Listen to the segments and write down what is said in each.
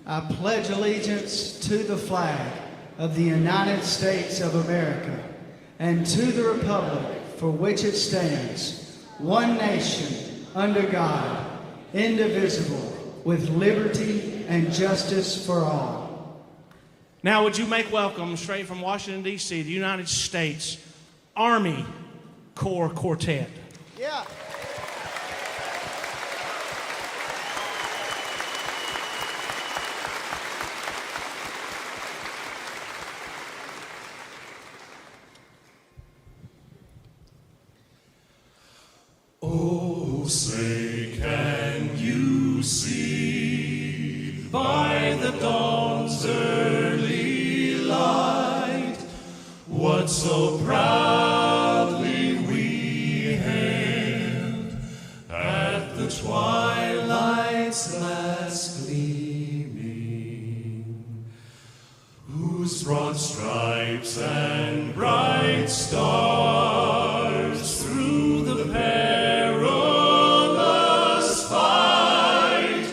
I pledge allegiance to the flag of the United States of America and to the republic for which it stands, one nation, under God, indivisible, with liberty and justice for all. Now would you make welcome, straight from Washington, D.C., the United States Army Corps Quartet. Yeah. Oh, say, can you see by the dawn's early light what so proudly we hailed at the twilight's last gleaming, whose broad stripes and bright stars through the perilous fight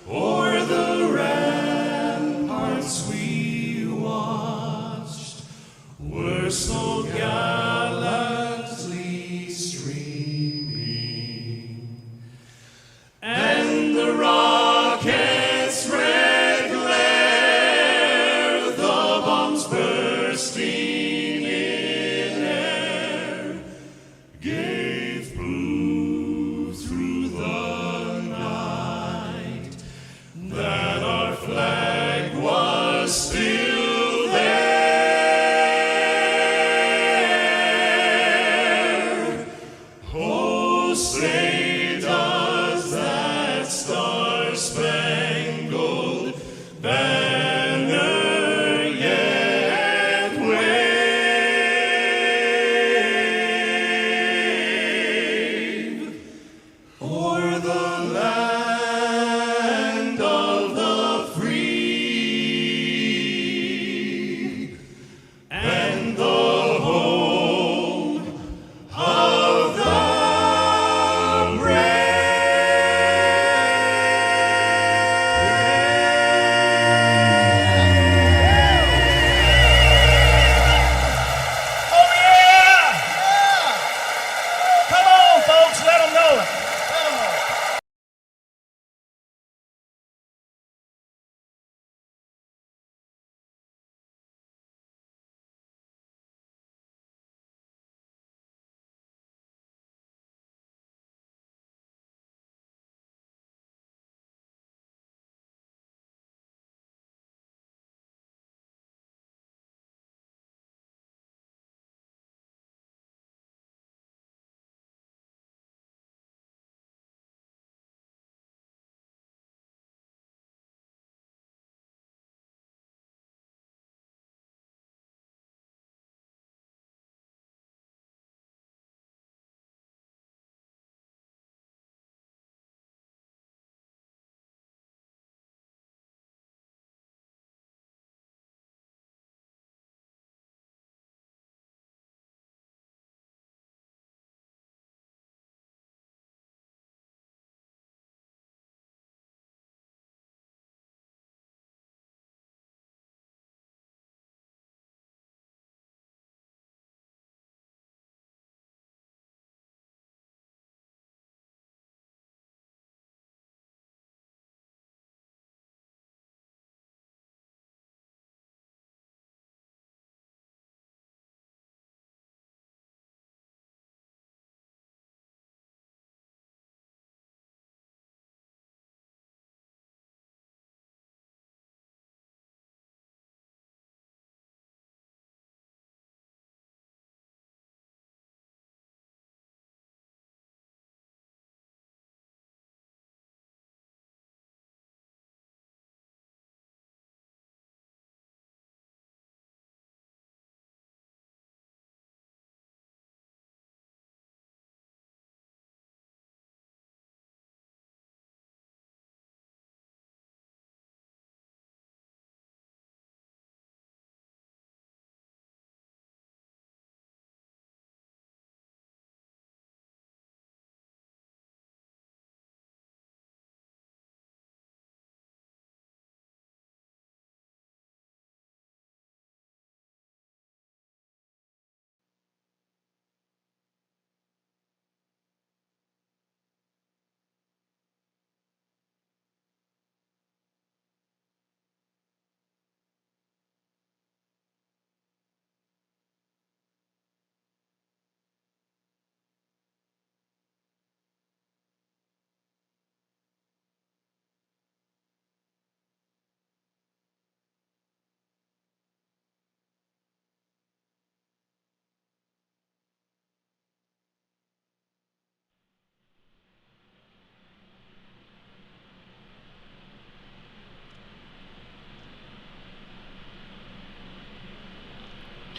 o'er the ramparts we watched were so gallantly streaming, and the rocket's red glare, the bombs bursting in air, gave proof through the night that our flag was still there. Oh, say does that star-spangled banner yet wave o'er the land of the free and the home of the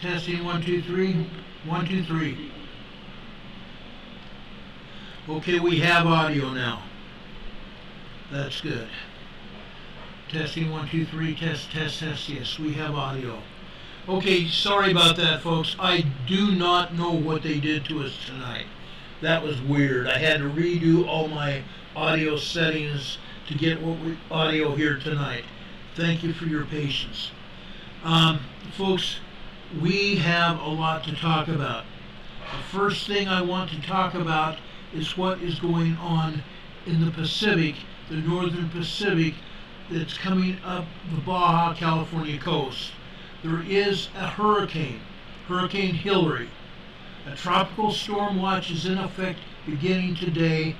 Testing 1, 2, 3. 1, 2, 3. Okay, we have audio now. That's good. Testing 1, 2, 3. Test, test, test. Yes, we have audio. Okay, sorry about that, folks. I do not know what they did to us tonight. That was weird. I had to redo all my audio settings to get audio here tonight. Thank you for your patience. Folks, we have a lot to talk about. The first thing I want to talk about is what is going on in the Pacific, the northern Pacific, that's coming up the Baja California coast. There is a hurricane, Hurricane Hilery. A tropical storm watch is in effect beginning today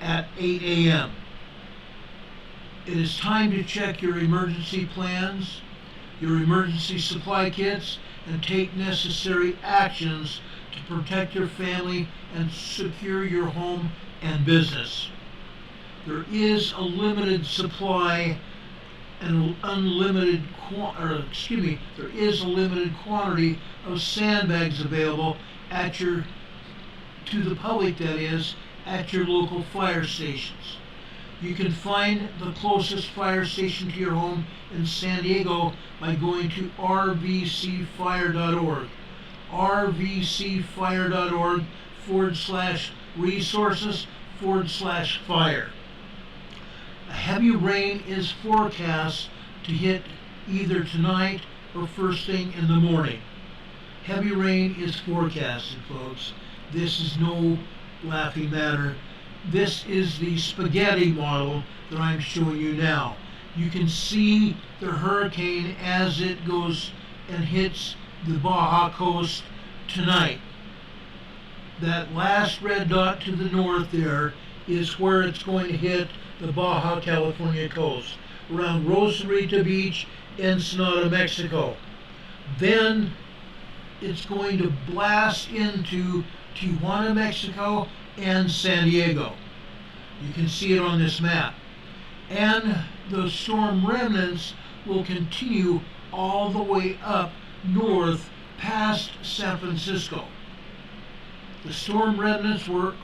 at 8 a.m. It is time to check your emergency plans, your emergency supply kits, and take necessary actions to protect your family and secure your home and business. There is a limited supply and there is a limited quantity of sandbags available to the public, that is, at your local fire stations. You can find the closest fire station to your home in San Diego by going to rvcfire.org. rvcfire.org/resources/fire. A heavy rain is forecast to hit either tonight or first thing in the morning. Heavy rain is forecasted, folks. This is no laughing matter. This is the spaghetti model that I'm showing you now. You can see the hurricane as it goes and hits the Baja coast tonight. That last red dot to the north there is where it's going to hit the Baja California coast, around Rosarito Beach, Ensenada, Mexico. Then it's going to blast into Tijuana, Mexico, and San Diego. You can see it on this map. And the storm remnants will continue all the way up north past San Francisco. The storm remnants are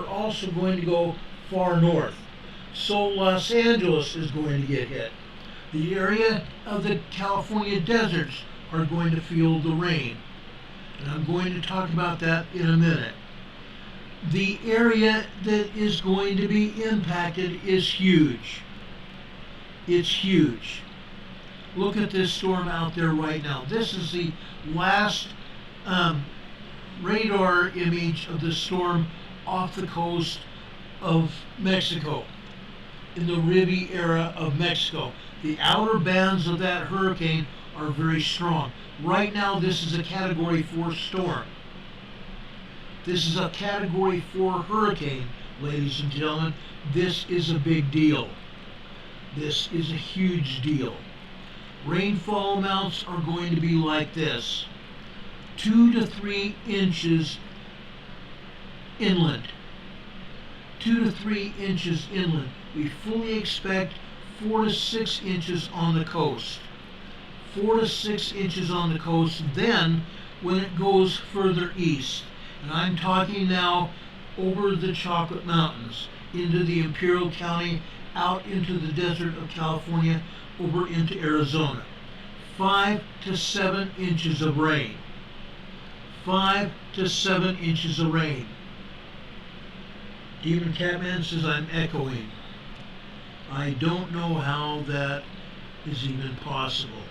also going to go far north. So Los Angeles is going to get hit. The area of the California deserts are going to feel the rain. And I'm going to talk about that in a minute. The area that is going to be impacted is huge. It's huge. Look at this storm out there right now. This is the last radar image of the storm off the coast of Mexico, in the Ribi area of Mexico. The outer bands of that hurricane are very strong. Right now, this is a Category 4 storm. This is a Category 4 hurricane, ladies and gentlemen. This is a big deal. This is a huge deal. Rainfall amounts are going to be like this: 2 to 3 inches inland. 2 to 3 inches inland. We fully expect 4 to 6 inches on the coast. 4 to 6 inches on the coast. Then, when it goes further east, and I'm talking now over the Chocolate Mountains, into the Imperial County, out into the desert of California, over into Arizona. 5 to 7 inches of rain. 5 to 7 inches of rain. Demon Catman says I'm echoing. I don't know how that is even possible.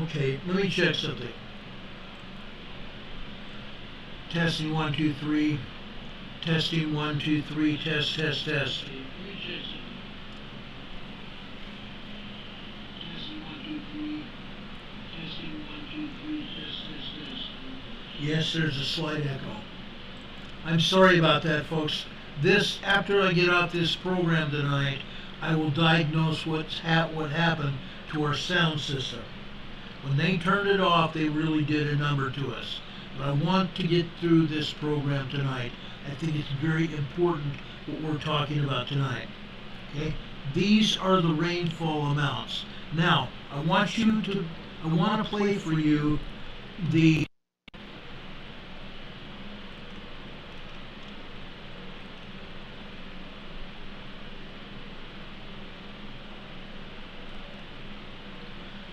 Okay, let me check something. Testing 1, 2, 3. Testing 1, 2, 3. Test, test, test. Let me check something. Testing 1, 2, 3. Testing 1, 2, 3. Test, test, test. Yes, there's a slight echo. I'm sorry about that, folks. After I get off this program tonight, I will diagnose what happened to our sound system. When they turned it off, they really did a number to us. But I want to get through this program tonight. I think it's very important what we're talking about tonight. Okay? These are the rainfall amounts. Now, I want to play for you the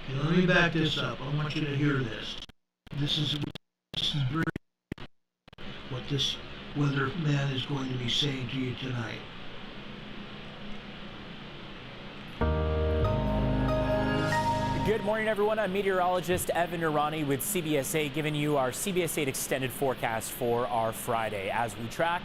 Okay, let me back this up. I want you to hear this. This is very what this weatherman is going to be saying to you tonight. Good morning, everyone. I'm meteorologist Evan Irani with CBS8, giving you our CBS8 extended forecast for our Friday. As we track,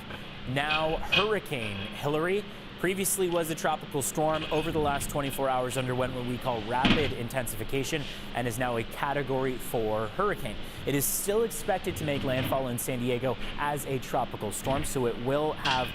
now Hurricane Hilery. Previously was a tropical storm. Over the last 24 hours underwent what we call rapid intensification and is now a Category 4 hurricane. It is still expected to make landfall in San Diego as a tropical storm, so it will have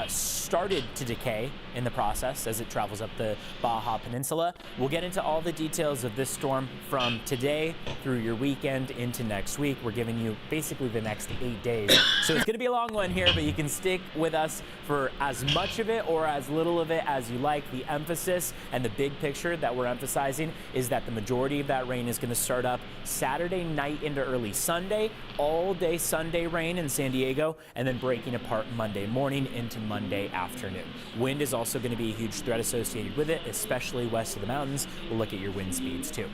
started to decay in the process as it travels up the Baja Peninsula. We'll get into all the details of this storm from today through your weekend into next week. We're giving you basically the next 8 days. So it's going to be a long one here, but you can stick with us for as much of it or as little of it as you like. The emphasis and the big picture that we're emphasizing is that the majority of that rain is going to start up Saturday night into early Sunday, all day Sunday rain in San Diego, and then breaking apart Monday morning into Monday afternoon. Wind is also going to be a huge threat associated with it, especially west of the mountains. We'll look at your wind speeds too.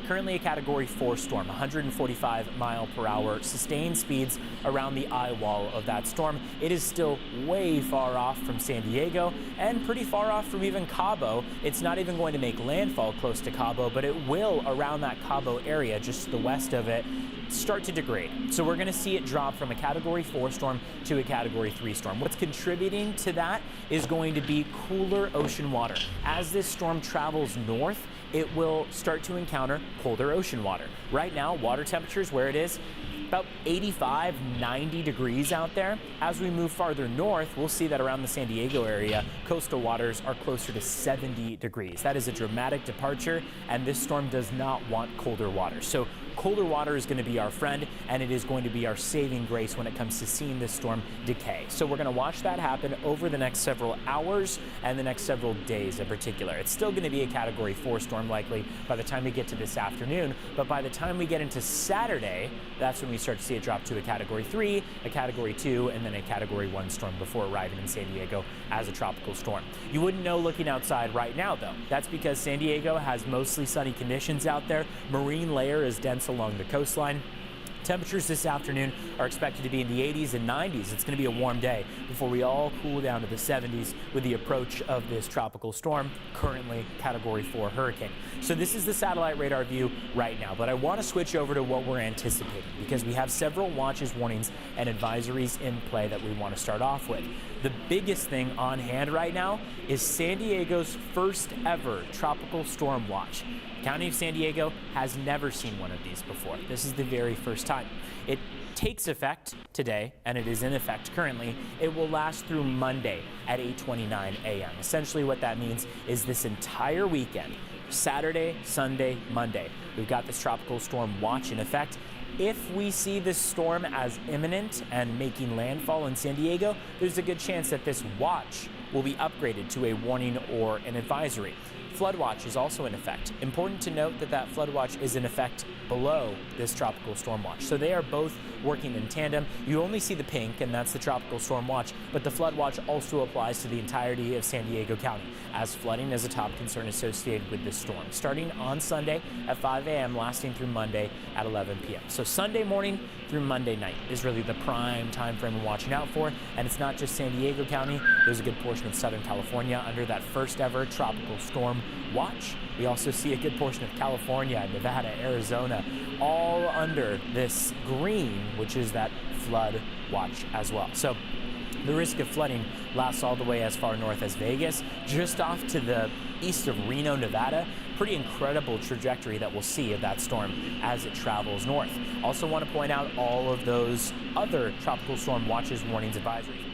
Currently a Category 4 storm, 145 mile per hour, sustained speeds around the eye wall of that storm. It is still way far off from San Diego and pretty far off from even Cabo. It's not even going to make landfall close to Cabo, but it will around that Cabo area, just to the west of it, start to degrade. So we're going to see it drop from a Category 4 storm to a Category 3 storm. What's contributing to that is going to be cooler ocean water. As this storm travels north, it will start to encounter colder ocean water. Right now, water temperatures where it is, about 85, 90 degrees out there. As we move farther north, we'll see that around the San Diego area, coastal waters are closer to 70 degrees. That is a dramatic departure, and this storm does not want colder water. So colder water is going to be our friend, and it is going to be our saving grace when it comes to seeing this storm decay. So we're going to watch that happen over the next several hours and the next several days in particular. It's still going to be a Category 4 storm likely by the time we get to this afternoon, but by the time we get into Saturday, that's when we start to see it drop to a Category 3, a Category 2, and then a Category 1 storm before arriving in San Diego as a tropical storm. You wouldn't know looking outside right now, though. That's because San Diego has mostly sunny conditions out there. Marine layer is dense along the coastline. Temperatures this afternoon are expected to be in the 80s and 90s. It's going to be a warm day before we all cool down to the 70s with the approach of this tropical storm, currently Category 4 hurricane. So this is the satellite radar view right now, but I want to switch over to what we're anticipating because we have several watches, warnings, and advisories in play that we want to start off with. The biggest thing on hand right now is San Diego's first ever tropical storm watch. The County of San Diego has never seen one of these before. This is the very first time. It takes effect today, and it is in effect currently. It will last through Monday at 8:29 a.m. Essentially what that means is this entire weekend, Saturday, Sunday, Monday, we've got this tropical storm watch in effect. If we see this storm as imminent and making landfall in San Diego, there's a good chance that this watch will be upgraded to a warning or an advisory. Flood watch is also in effect. Important to note that that flood watch is in effect below this tropical storm watch. So they are both working in tandem. You only see the pink, and that's the tropical storm watch, but the flood watch also applies to the entirety of San Diego County, as flooding is a top concern associated with this storm. Starting on Sunday at 5 a.m., lasting through Monday at 11 p.m. So Sunday morning through Monday night is really the prime time frame we're watching out for, and it's not just San Diego County. There's a good portion of Southern California under that first ever tropical storm watch. We also see a good portion of California, Nevada, Arizona, all under this green, which is that flood watch as well. So the risk of flooding lasts all the way as far north as Vegas, just off to the east of Reno, Nevada. Pretty incredible trajectory that we'll see of that storm as it travels north. Also want to point out all of those other tropical storm watches, warnings, advisories.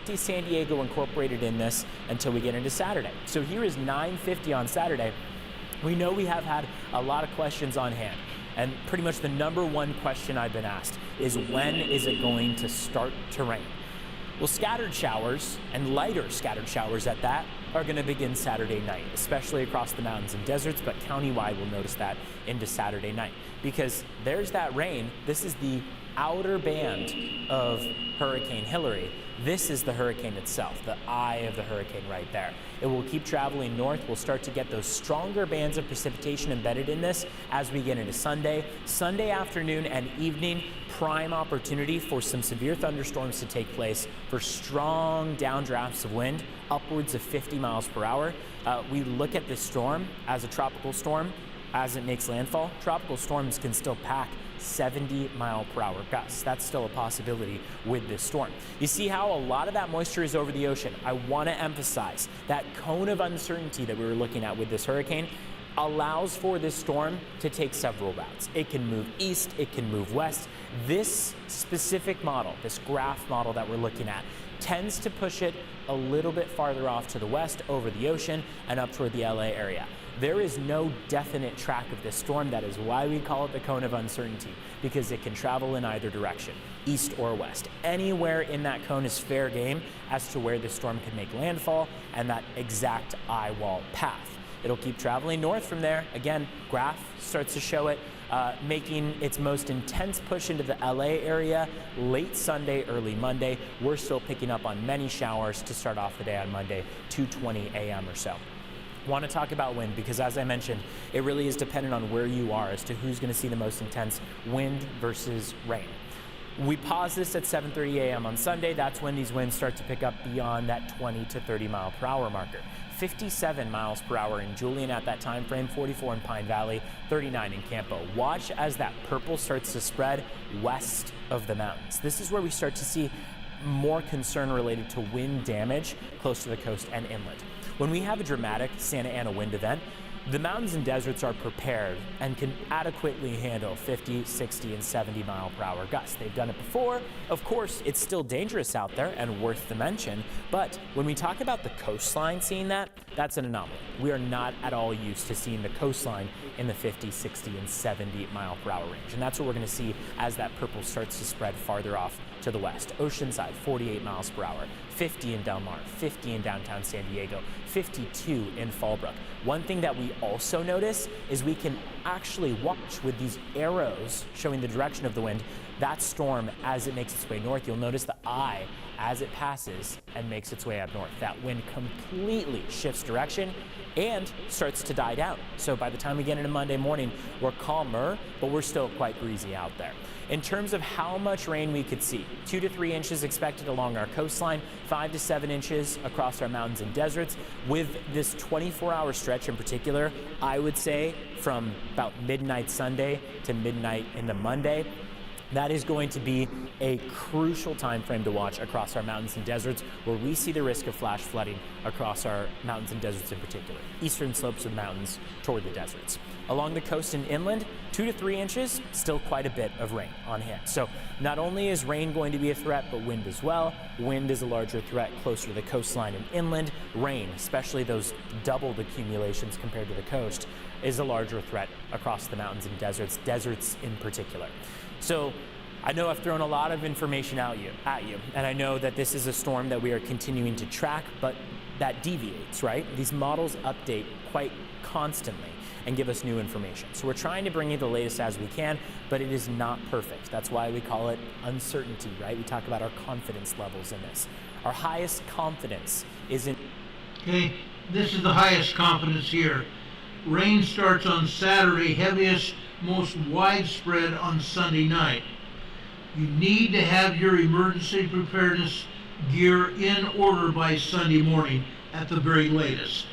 See San Diego incorporated in this until we get into Saturday. So here is 9:50 on Saturday. We know we have had a lot of questions on hand, and pretty much the number one question I've been asked is, when is it going to start to rain? Well, scattered showers, and lighter scattered showers at that, are going to begin Saturday night, especially across the mountains and deserts, but countywide we'll notice that into Saturday night, because there's that rain. This is the outer band of Hurricane Hilery. This is the hurricane itself, the eye of the hurricane right there. It will keep traveling north. We'll start to get those stronger bands of precipitation embedded in this as we get into Sunday. Sunday afternoon and evening, prime opportunity for some severe thunderstorms to take place, for strong downdrafts of wind, upwards of 50 miles per hour. We look at this storm as a tropical storm. As it makes landfall, tropical storms can still pack 70-mile-per-hour gusts. That's still a possibility with this storm. You see how a lot of that moisture is over the ocean. I want to emphasize that cone of uncertainty that we were looking at with this hurricane allows for this storm to take several routes. It can move east, it can move west. This specific model, this graph model that we're looking at, tends to push it a little bit farther off to the west over the ocean and up toward the LA area. There is no definite track of this storm. That is why we call it the cone of uncertainty, because it can travel in either direction, east or west. Anywhere in that cone is fair game as to where this storm can make landfall and that exact eye wall path. It'll keep traveling north from there. Again, graph starts to show it, making its most intense push into the LA area late Sunday, early Monday. We're still picking up on many showers to start off the day on Monday, 2:20 a.m. or so. Want to talk about wind, because as I mentioned, it really is dependent on where you are as to who's going to see the most intense wind versus rain. We pause this at 7:30 a.m. on Sunday. That's when these winds start to pick up beyond that 20 to 30 mile per hour marker. 57 miles per hour in Julian at that time frame, 44 in Pine Valley, 39 in Campo. Watch as that purple starts to spread west of the mountains. This is where we start to see more concern related to wind damage close to the coast and inland. When we have a dramatic Santa Ana wind event, the mountains and deserts are prepared and can adequately handle 50, 60, and 70 mile per hour gusts. They've done it before. Of course, it's still dangerous out there and worth the mention, but when we talk about the coastline seeing that, that's an anomaly. We are not at all used to seeing the coastline in the 50, 60, and 70 mile per hour range, and that's what we're going to see as that purple starts to spread farther off to the west. Oceanside, 48 miles per hour, 50 in Del Mar, 50 in downtown San Diego, 52 in Fallbrook. One thing that we also notice is we can actually watch with these arrows showing the direction of the wind, that storm as it makes its way north. You'll notice the eye as it passes and makes its way up north. That wind completely shifts direction and starts to die down. So by the time we get into Monday morning, we're calmer, but we're still quite breezy out there. In terms of how much rain we could see, 2 to 3 inches expected along our coastline, 5 to 7 inches across our mountains and deserts. With this 24-hour stretch in particular, I would say from about midnight Sunday to midnight into Monday, that is going to be a crucial time frame to watch across our mountains and deserts, where we see the risk of flash flooding across our mountains and deserts in particular, eastern slopes of mountains toward the deserts. Along the coast and inland, 2 to 3 inches, still quite a bit of rain on hand. So not only is rain going to be a threat, but wind as well. Wind is a larger threat closer to the coastline and inland. Rain, especially those doubled accumulations compared to the coast, is a larger threat across the mountains and deserts in particular. So I know I've thrown a lot of information at you, and I know that this is a storm that we are continuing to track, but that deviates, right? These models update quite constantly and give us new information. So we're trying to bring you the latest as we can, but it is not perfect. That's why we call it uncertainty, right? We talk about our confidence levels in this. Our highest confidence is in... Okay, this is the highest confidence here. Rain starts on Saturday, heaviest, most widespread on Sunday night. You need to have your emergency preparedness gear in order by Sunday morning at the very latest.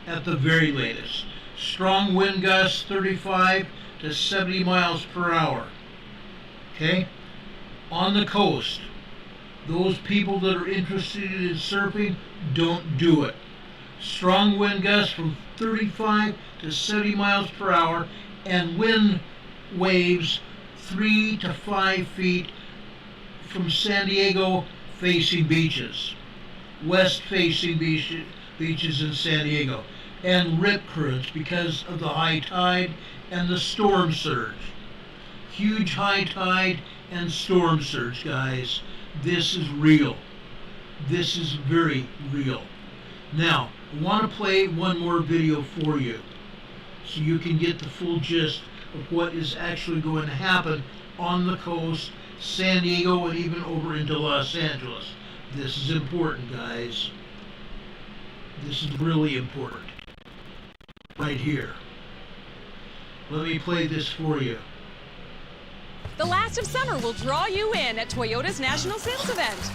At the very latest. Strong wind gusts, 35 to 70 miles per hour. Okay? On the coast, those people that are interested in surfing, don't do it. Strong wind gusts from 35 to 70 miles per hour and wind waves 3 to 5 feet from San Diego facing beaches, west facing beaches in San Diego, and rip currents because of the high tide and the storm surge. Huge high tide and storm surge, guys. This is real. This is very real. Now, I want to play one more video for you so you can get the full gist of what is actually going to happen on the coast, San Diego, and even over into Los Angeles. This is important, guys. This is really important. Right here. Let me play this for you. The last of summer will draw you in at Toyota's National Sales Event.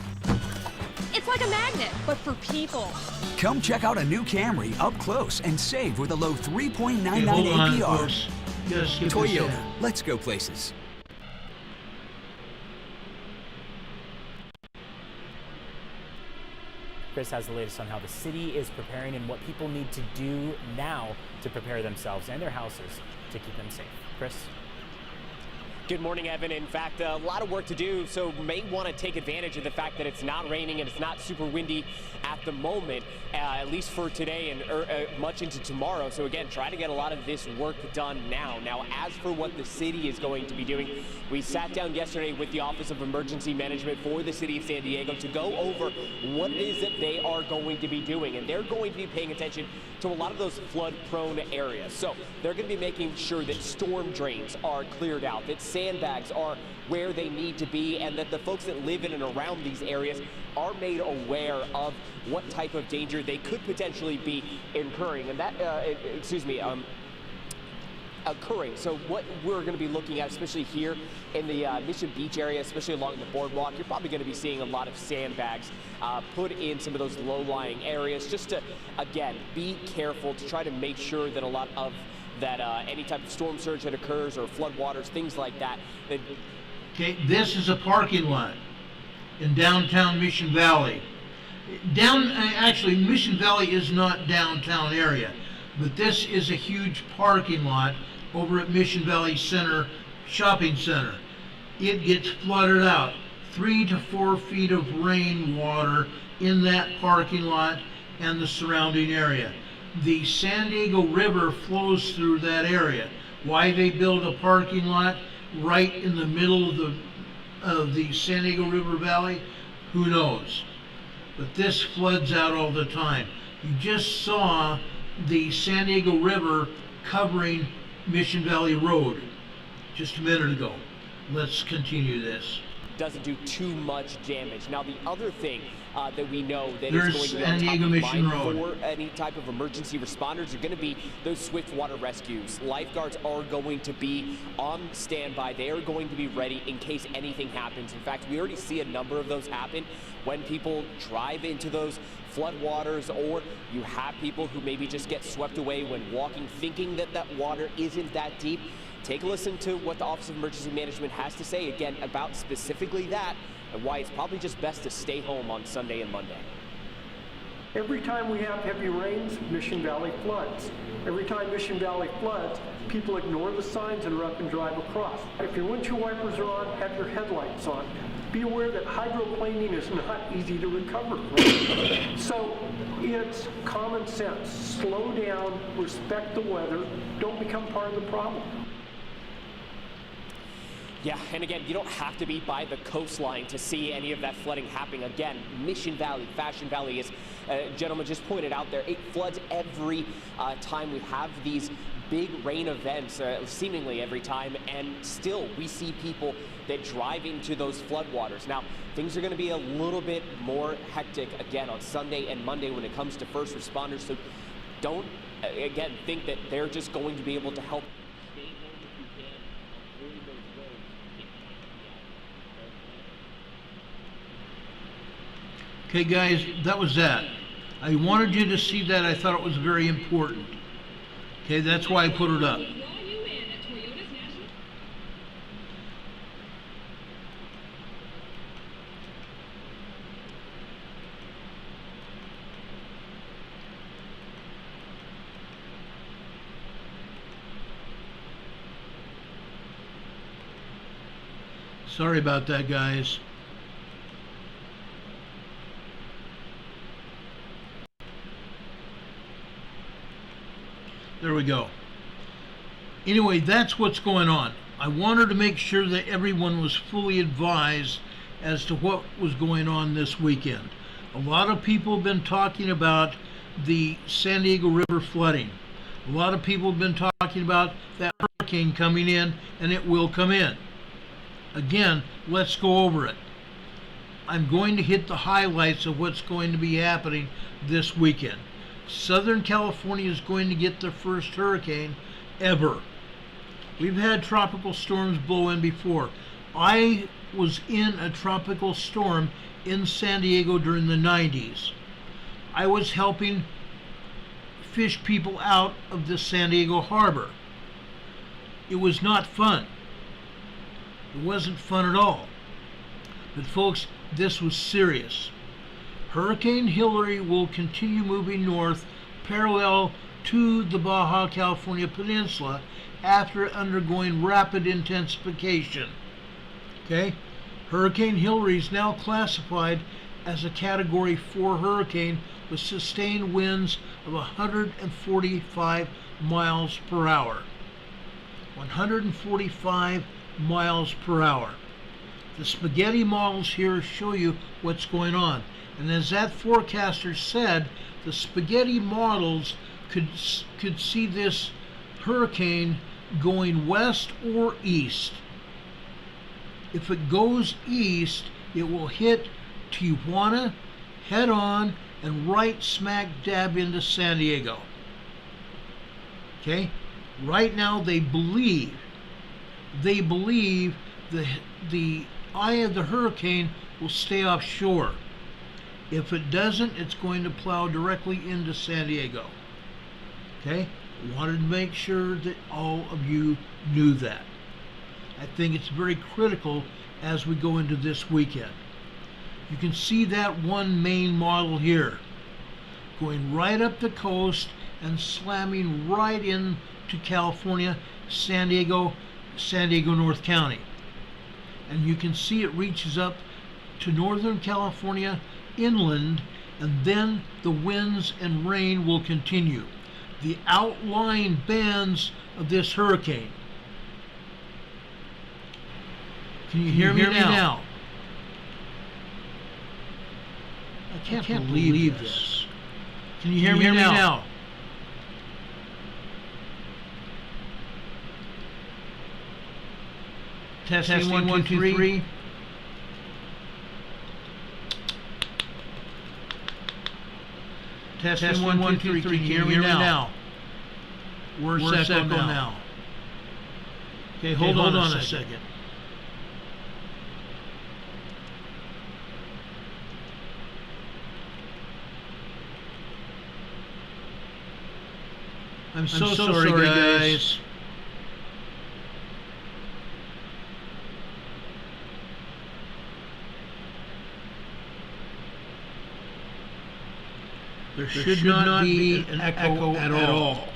It's like a magnet, but for people. Come check out a new Camry up close and save with a low 3.99 Okay, hold on, APR. folks. Gotta skip this Toyota, ad. let's go places. Chris has the latest on how the city is preparing and what people need to do now to prepare themselves and their houses to keep them safe. Chris? Good morning, Evan. In fact, a lot of work to do, so may want to take advantage of the fact that it's not raining and it's not super windy at the moment, at least for today and much into tomorrow. So again, try to get a lot of this work done now. Now, as for what the city is going to be doing, we sat down yesterday with the Office of Emergency Management for the city of San Diego to go over what it is that they are going to be doing. And they're going to be paying attention to a lot of those flood-prone areas. So they're going to be making sure that storm drains are cleared out, that sandbags are where they need to be, and that the folks that live in and around these areas are made aware of what type of danger they could potentially be incurring. And that, occurring. So what we're going to be looking at, especially here in the Mission Beach area, especially along the boardwalk, you're probably going to be seeing a lot of sandbags put in some of those low-lying areas, just to, again, be careful to try to make sure that a lot of that any type of storm surge that occurs or floodwaters, things like that. Okay, this is a parking lot in downtown Mission Valley. Actually, Mission Valley is not downtown area, but this is a huge parking lot over at Mission Valley Center Shopping Center. It gets flooded out. 3 to 4 feet of rainwater in that parking lot and the surrounding area. The San Diego River flows through that area. Why they build a parking lot right in the middle of the San Diego River Valley, who knows? But this floods out all the time. You just saw the San Diego River covering Mission Valley Road just a minute ago. Let's continue this. doesn't do too much damage. Now, the other thing that we know that There's is going to be San on top Diego of Mission mind Road. for any type of emergency responders are going to be those swift water rescues. Lifeguards are going to be on standby. They are going to be ready in case anything happens. In fact, we already see a number of those happen when people drive into those floodwaters, or you have people who maybe just get swept away when walking, thinking that that water isn't that deep. Take a listen to what the Office of Emergency Management has to say, again, about specifically that and why it's probably just best to stay home on Sunday and Monday. Every time we have heavy rains, Mission Valley floods. Every time Mission Valley floods, people ignore the signs and run and drive across. If your windshield wipers are on, have your headlights on. Be aware that hydroplaning is not easy to recover from. So it's common sense. Slow down, respect the weather, don't become part of the problem. Yeah, and again, you don't have to be by the coastline to see any of that flooding happening. Again, Mission Valley, Fashion Valley, as gentleman just pointed out there, it floods every time we have these big rain events, seemingly every time, and still we see people that drive into those floodwaters. Now, things are going to be a little bit more hectic again on Sunday and Monday when it comes to first responders, so don't, again, think that they're just going to be able to help. Okay, guys, that was that. I wanted you to see that. I thought it was very important. Okay, that's why I put it up. Sorry about that, guys. There we go. Anyway, that's what's going on. I wanted to make sure that everyone was fully advised as to what was going on this weekend. A lot of people have been talking about the San Diego River flooding. A lot of people have been talking about that hurricane coming in, and it will come in. Again, let's go over it. I'm going to hit the highlights of what's going to be happening this weekend. Southern California is going to get their first hurricane ever. We've had tropical storms blow in before. I was in a tropical storm in San Diego during the 90s. I was helping fish people out of the San Diego harbor. It was not fun. It wasn't fun at all. But folks, this was serious. Hurricane Hilery will continue moving north parallel to the Baja California Peninsula after undergoing rapid intensification. Okay? Hurricane Hilery is now classified as a Category 4 hurricane with sustained winds of 145 miles per hour. 145 miles per hour. The spaghetti models here show you what's going on. And as that forecaster said, the spaghetti models could see this hurricane going west or east. If it goes east, it will hit Tijuana head on and right smack dab into San Diego. Okay? Right now they believe the eye of the hurricane will stay offshore. If it doesn't, it's going to plow directly into San Diego. Okay? Wanted to make sure that all of you knew that. I think it's very critical as we go into this weekend. You can see that one main model here, going right up the coast and slamming right into California, San Diego, North County. And you can see it reaches up to Northern California inland, and then the winds and rain will continue. The outlying bands of this hurricane. Can you hear me now? I can't believe this. Can you hear me now? Testing 1, 2, 3. Testing 1, 2, 3. Can you hear me now? Where's echo now? Okay, hold on a second. I'm so sorry, guys. There should not be an echo at all.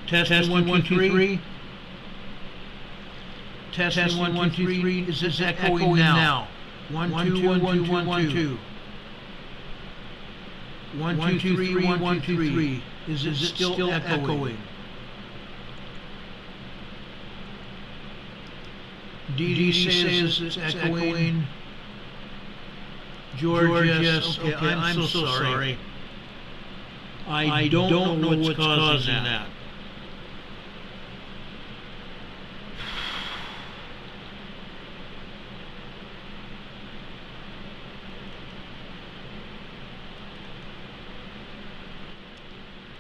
Testing 1, 2, 3. Testing 1, 2, 3. Is this echoing now? 1, 2, 1, 2, 1, 2. 1, 2, 3, 1, 2, 3. Is it still echoing? Dee says it's echoing. George, yes. Okay, I'm so sorry. I don't know what's causing that.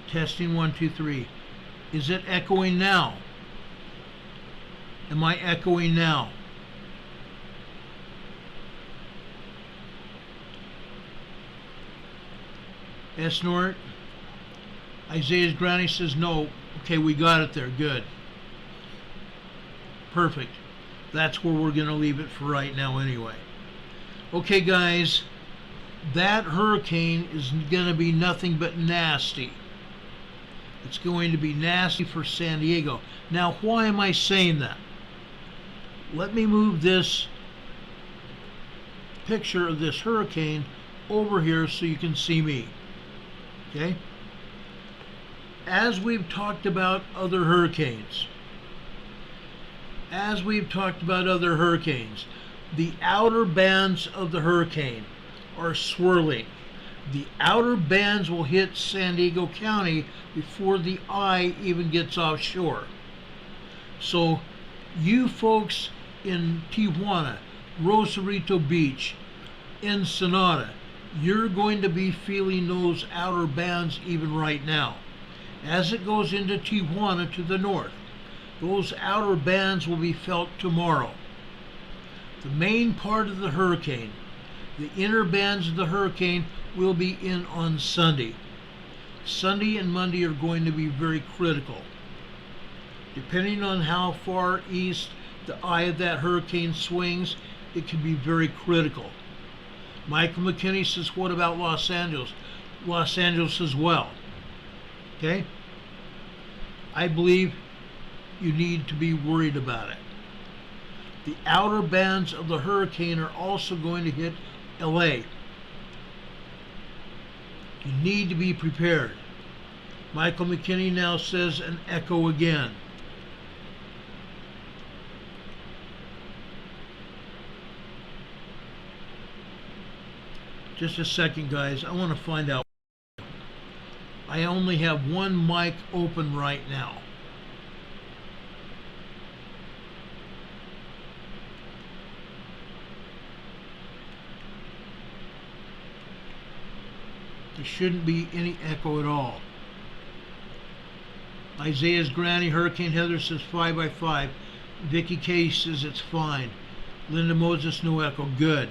Testing 1, 2, 3. Is it echoing now? Am I echoing now? Snort. Isaiah's granny says no. Okay, we got it there. Good. Perfect. That's where we're going to leave it for right now anyway. Okay, guys. That hurricane is going to be nothing but nasty. It's going to be nasty for San Diego. Now, why am I saying that? Let me move this picture of this hurricane over here so you can see me. Okay? As we've talked about other hurricanes, the outer bands of the hurricane are swirling. The outer bands will hit San Diego County before the eye even gets offshore. So you folks in Tijuana, Rosarito Beach, Ensenada, you're going to be feeling those outer bands even right now. As it goes into Tijuana to the north, those outer bands will be felt tomorrow. The main part of the hurricane, the inner bands of the hurricane, will be in on Sunday. Sunday and Monday are going to be very critical. Depending on how far east the eye of that hurricane swings, it can be very critical. Michael McKinney says, what about Los Angeles? Los Angeles as well. Okay? I believe you need to be worried about it. The outer bands of the hurricane are also going to hit LA. You need to be prepared. Michael McKinney now says an echo again. Just a second, guys. I want to find out. I only have one mic open right now. There shouldn't be any echo at all. Isaiah's granny, Hurricane Heather, says 5 by 5. Vicky K says it's fine. Linda Moses, no echo. Good.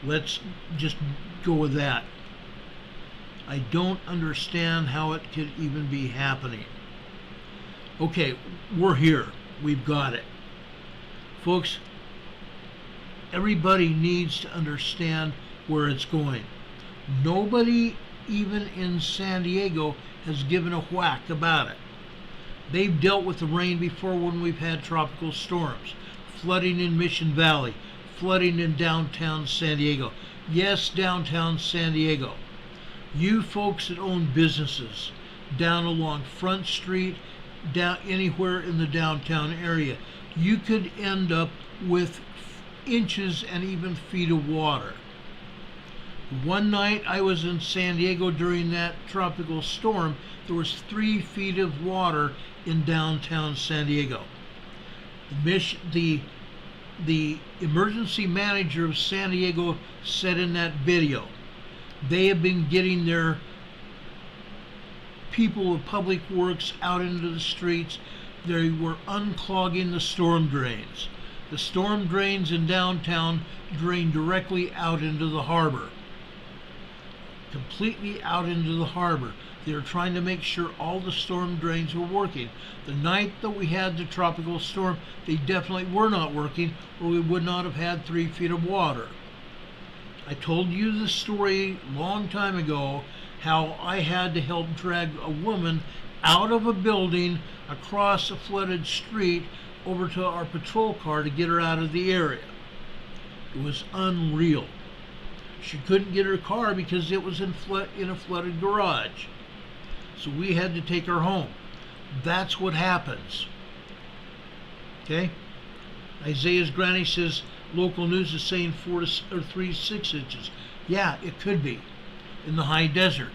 Let's just go with that. I don't understand how it could even be happening. Okay, we're here. We've got it. Folks, everybody needs to understand where it's going. Nobody, even in San Diego, has given a whack about it. They've dealt with the rain before when we've had tropical storms. Flooding in Mission Valley. Flooding in downtown San Diego. Yes, downtown San Diego. You folks that own businesses down along Front Street, down anywhere in the downtown area, you could end up with inches and even feet of water. One night I was in San Diego during that tropical storm. There was 3 feet of water in downtown San Diego. The emergency manager of San Diego said in that video, they have been getting their people of public works out into the streets. They were unclogging the storm drains. The storm drains in downtown drain directly out into the harbor. Completely out into the harbor. They were trying to make sure all the storm drains were working. The night that we had the tropical storm, they definitely were not working, or we would not have had 3 feet of water. I told you the story a long time ago, how I had to help drag a woman out of a building across a flooded street over to our patrol car to get her out of the area. It was unreal. She couldn't get her car because it was in a flooded garage. So we had to take her home. That's what happens. Okay? Isaiah's granny says local news is saying 4 to 3 to 6 inches. Yeah, it could be in the high desert.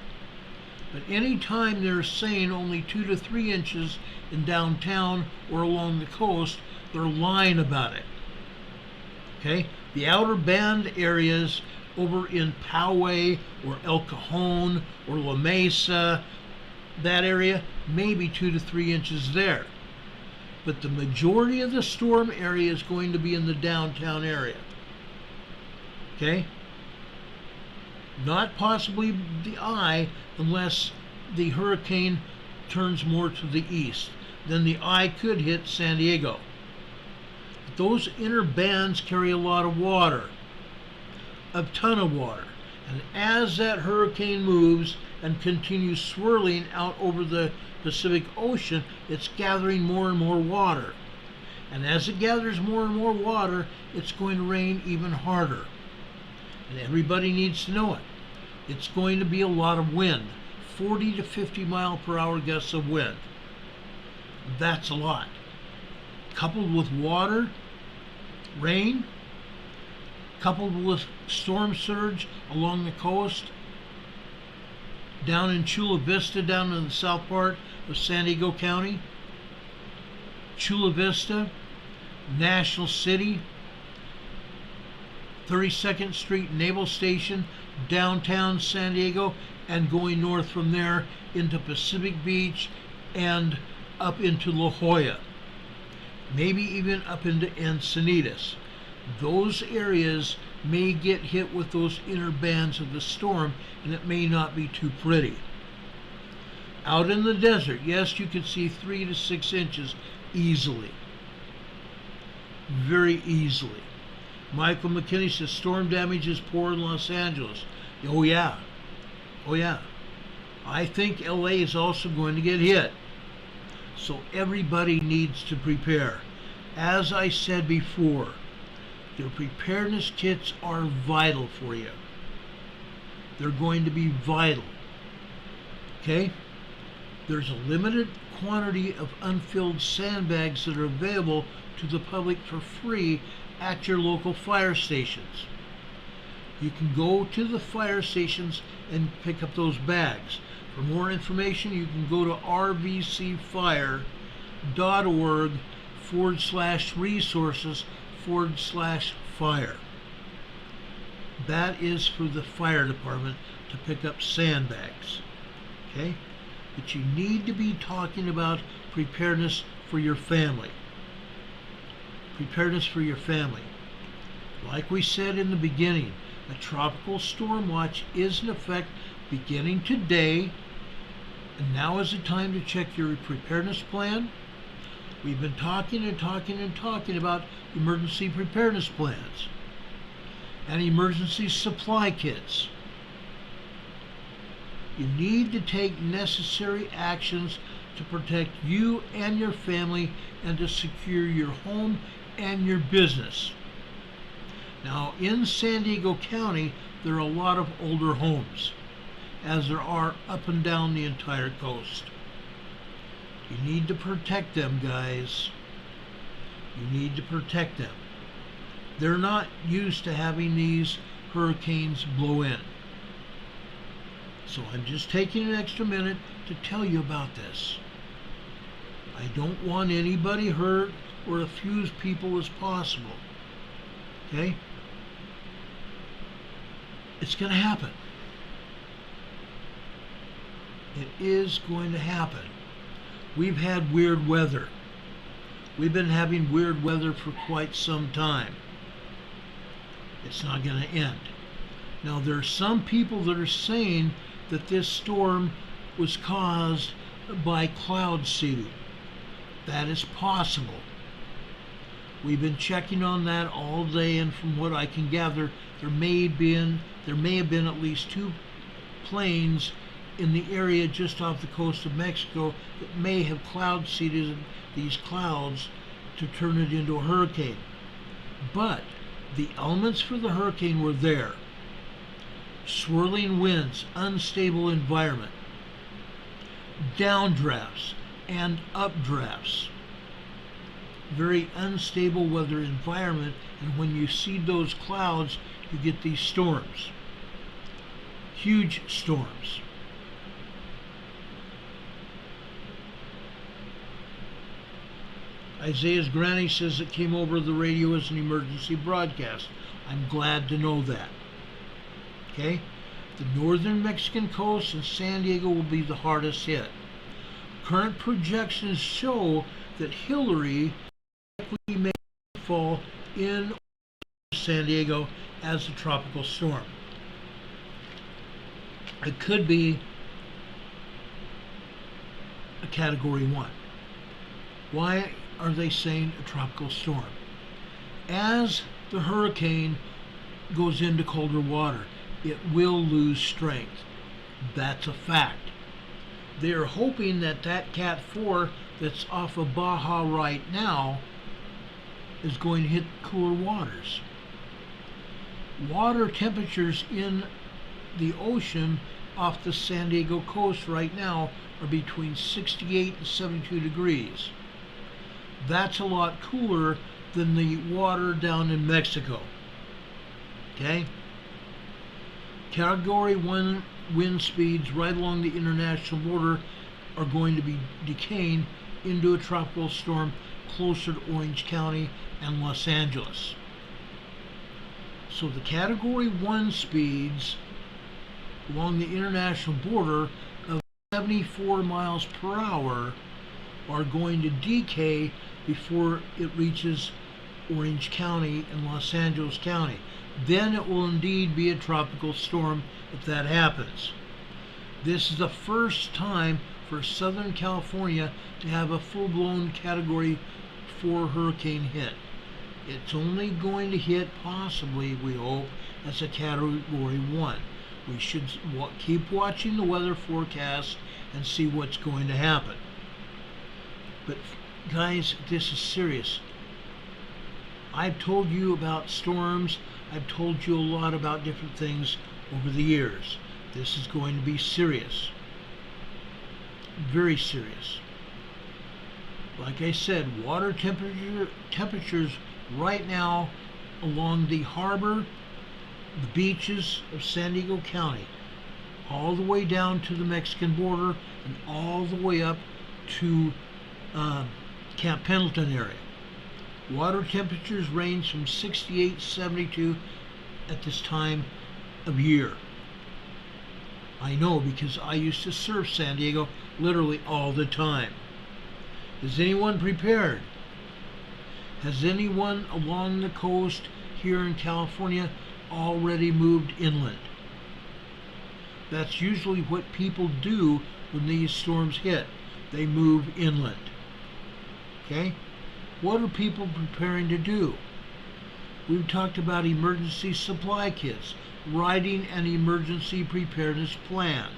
But anytime they're saying only 2 to 3 inches in downtown or along the coast, they're lying about it. Okay? The outer band areas over in Poway or El Cajon or La Mesa, that area, maybe 2 to 3 inches there. But the majority of the storm area is going to be in the downtown area. Okay? Not possibly the eye unless the hurricane turns more to the east. Then the eye could hit San Diego. But those inner bands carry a lot of water, a ton of water. And as that hurricane moves and continues swirling out over the Pacific Ocean, it's gathering more and more water. And as it gathers more and more water, it's going to rain even harder. And everybody needs to know it. It's going to be a lot of wind, 40 to 50 mile per hour gusts of wind. That's a lot. Coupled with water, rain, coupled with storm surge along the coast, down in Chula Vista, down in the south part of San Diego County, Chula Vista, National City, 32nd Street Naval Station, downtown San Diego, and going north from there into Pacific Beach and up into La Jolla, maybe even up into Encinitas. Those areas may get hit with those inner bands of the storm, and it may not be too pretty. Out in the desert, yes, you could see 3 to 6 inches easily. Very easily. Michael McKinney says storm damage is poor in Los Angeles. Oh yeah. Oh yeah. I think LA is also going to get hit. So everybody needs to prepare. As I said before, your preparedness kits are vital for you. They're going to be vital. Okay? There's a limited quantity of unfilled sandbags that are available to the public for free at your local fire stations. You can go to the fire stations and pick up those bags. For more information, you can go to rvcfire.org/resources/fire. That is for the fire department to pick up sandbags. Okay? But you need to be talking about preparedness for your family. Preparedness for your family. Like we said in the beginning, a tropical storm watch is in effect beginning today, and now is the time to check your preparedness plan. We've been talking about emergency preparedness plans and emergency supply kits. You need to take necessary actions to protect you and your family and to secure your home and your business. Now, in San Diego County, there are a lot of older homes, as there are up and down the entire coast. You need to protect them, guys. You need to protect them. They're not used to having these hurricanes blow in. So I'm just taking an extra minute to tell you about this. I don't want anybody hurt or as few people as possible. Okay? It's going to happen. It is going to happen. We've had weird weather. We've been having weird weather for quite some time. It's not going to end. Now, there are some people that are saying that this storm was caused by cloud seeding. That is possible. We've been checking on that all day, and from what I can gather, there may have been at least 2 planes in the area just off the coast of Mexico that may have cloud seeded these clouds to turn it into a hurricane. But the elements for the hurricane were there. Swirling winds, unstable environment, downdrafts and updrafts. Very unstable weather environment, and when you see those clouds, you get these storms. Huge storms. Isaiah's granny says it came over the radio as an emergency broadcast. I'm glad to know that. Okay? The northern Mexican coast and San Diego will be the hardest hit. Current projections show that Hilery may fall in San Diego as a tropical storm. It could be a Category 1. Why are they saying a tropical storm? As the hurricane goes into colder water, it will lose strength. That's a fact. They are hoping that Cat 4 that's off of Baja right now is going to hit cooler waters. Water temperatures in the ocean off the San Diego coast right now are between 68 and 72 degrees. That's a lot cooler than the water down in Mexico. Okay? Category 1 wind speeds right along the international border are going to be decaying into a tropical storm closer to Orange County and Los Angeles. So the Category 1 speeds along the international border of 74 miles per hour are going to decay before it reaches Orange County and Los Angeles County. Then it will indeed be a tropical storm if that happens. This is the first time for Southern California to have a full-blown Category 4 hurricane hit. It's only going to hit, possibly, we hope, as a Category 1. We should keep watching the weather forecast and see what's going to happen. But guys, this is serious. I've told you about storms. I've told you a lot about different things over the years. This is going to be serious. Very serious. Like I said, water temperatures right now along the harbor, the beaches of San Diego County, all the way down to the Mexican border and all the way up to Camp Pendleton area. Water temperatures range from 68 to 72 at this time of year. I know, because I used to surf San Diego literally all the time. Is anyone prepared? Has anyone along the coast here in California already moved inland? That's usually what people do when these storms hit. They move inland. Okay? What are people preparing to do? We've talked about emergency supply kits, writing an emergency preparedness plan.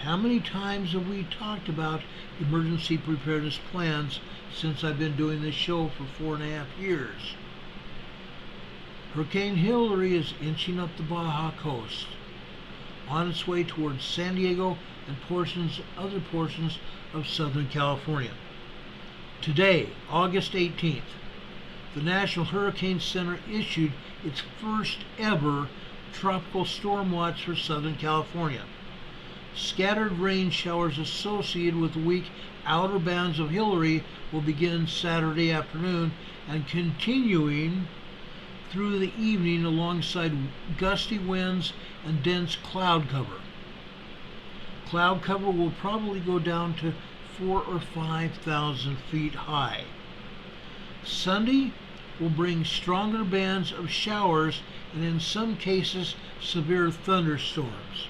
How many times have we talked about emergency preparedness plans since I've been doing this show for 4.5 years? Hurricane Hilery is inching up the Baja coast, on its way towards San Diego and other portions of Southern California. Today, August 18th, the National Hurricane Center issued its first ever tropical storm watch for Southern California. Scattered rain showers associated with the weak outer bands of Hilery will begin Saturday afternoon and continuing through the evening alongside gusty winds and dense cloud cover. cloud cover will probably go down to 4,000 or 5,000 feet high. Sunday will bring stronger bands of showers and in some cases severe thunderstorms.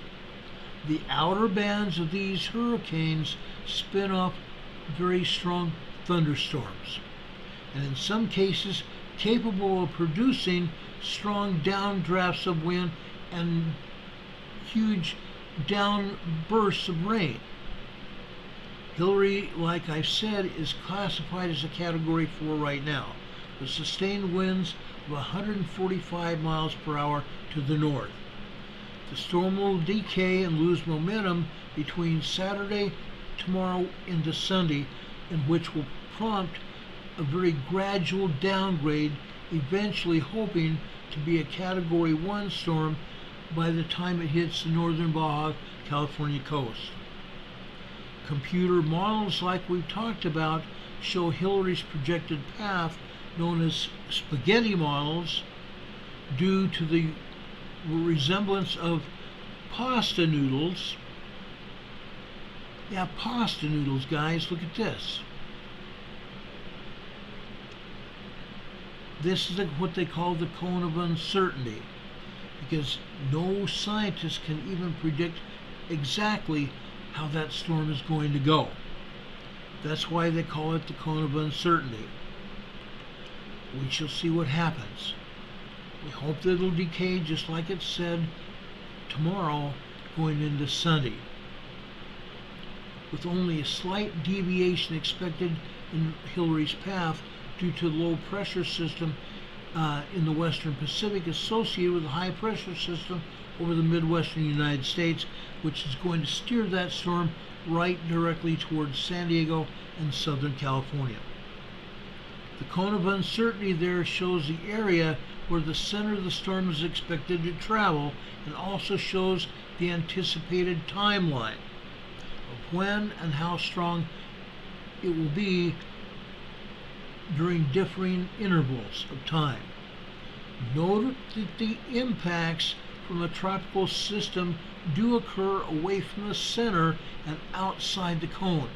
The outer bands of these hurricanes spin off very strong thunderstorms, and in some cases capable of producing strong downdrafts of wind and huge downbursts of rain. Hilery, like I said, is classified as a Category 4 right now, with sustained winds of 145 miles per hour to the north. The storm will decay and lose momentum between Saturday, tomorrow into Sunday, and which will prompt a very gradual downgrade, eventually hoping to be a Category 1 storm by the time it hits the northern Baja California coast. Computer models like we've talked about show Hilery's projected path, known as spaghetti models, due to the resemblance of pasta noodles. Yeah, pasta noodles, guys, look at this. This is what they call the cone of uncertainty, because no scientist can even predict exactly how that storm is going to go. That's why they call it the cone of uncertainty. We shall see what happens. We hope that it'll decay just like it said tomorrow going into Sunday, with only a slight deviation expected in Hilery's path due to the low pressure system in the western Pacific associated with a high pressure system over the midwestern United States, which is going to steer that storm right directly towards San Diego and Southern California. The cone of uncertainty there shows the area where the center of the storm is expected to travel, and also shows the anticipated timeline of when and how strong it will be during differing intervals of time. Note that the impacts from the tropical system do occur away from the center and outside the cone.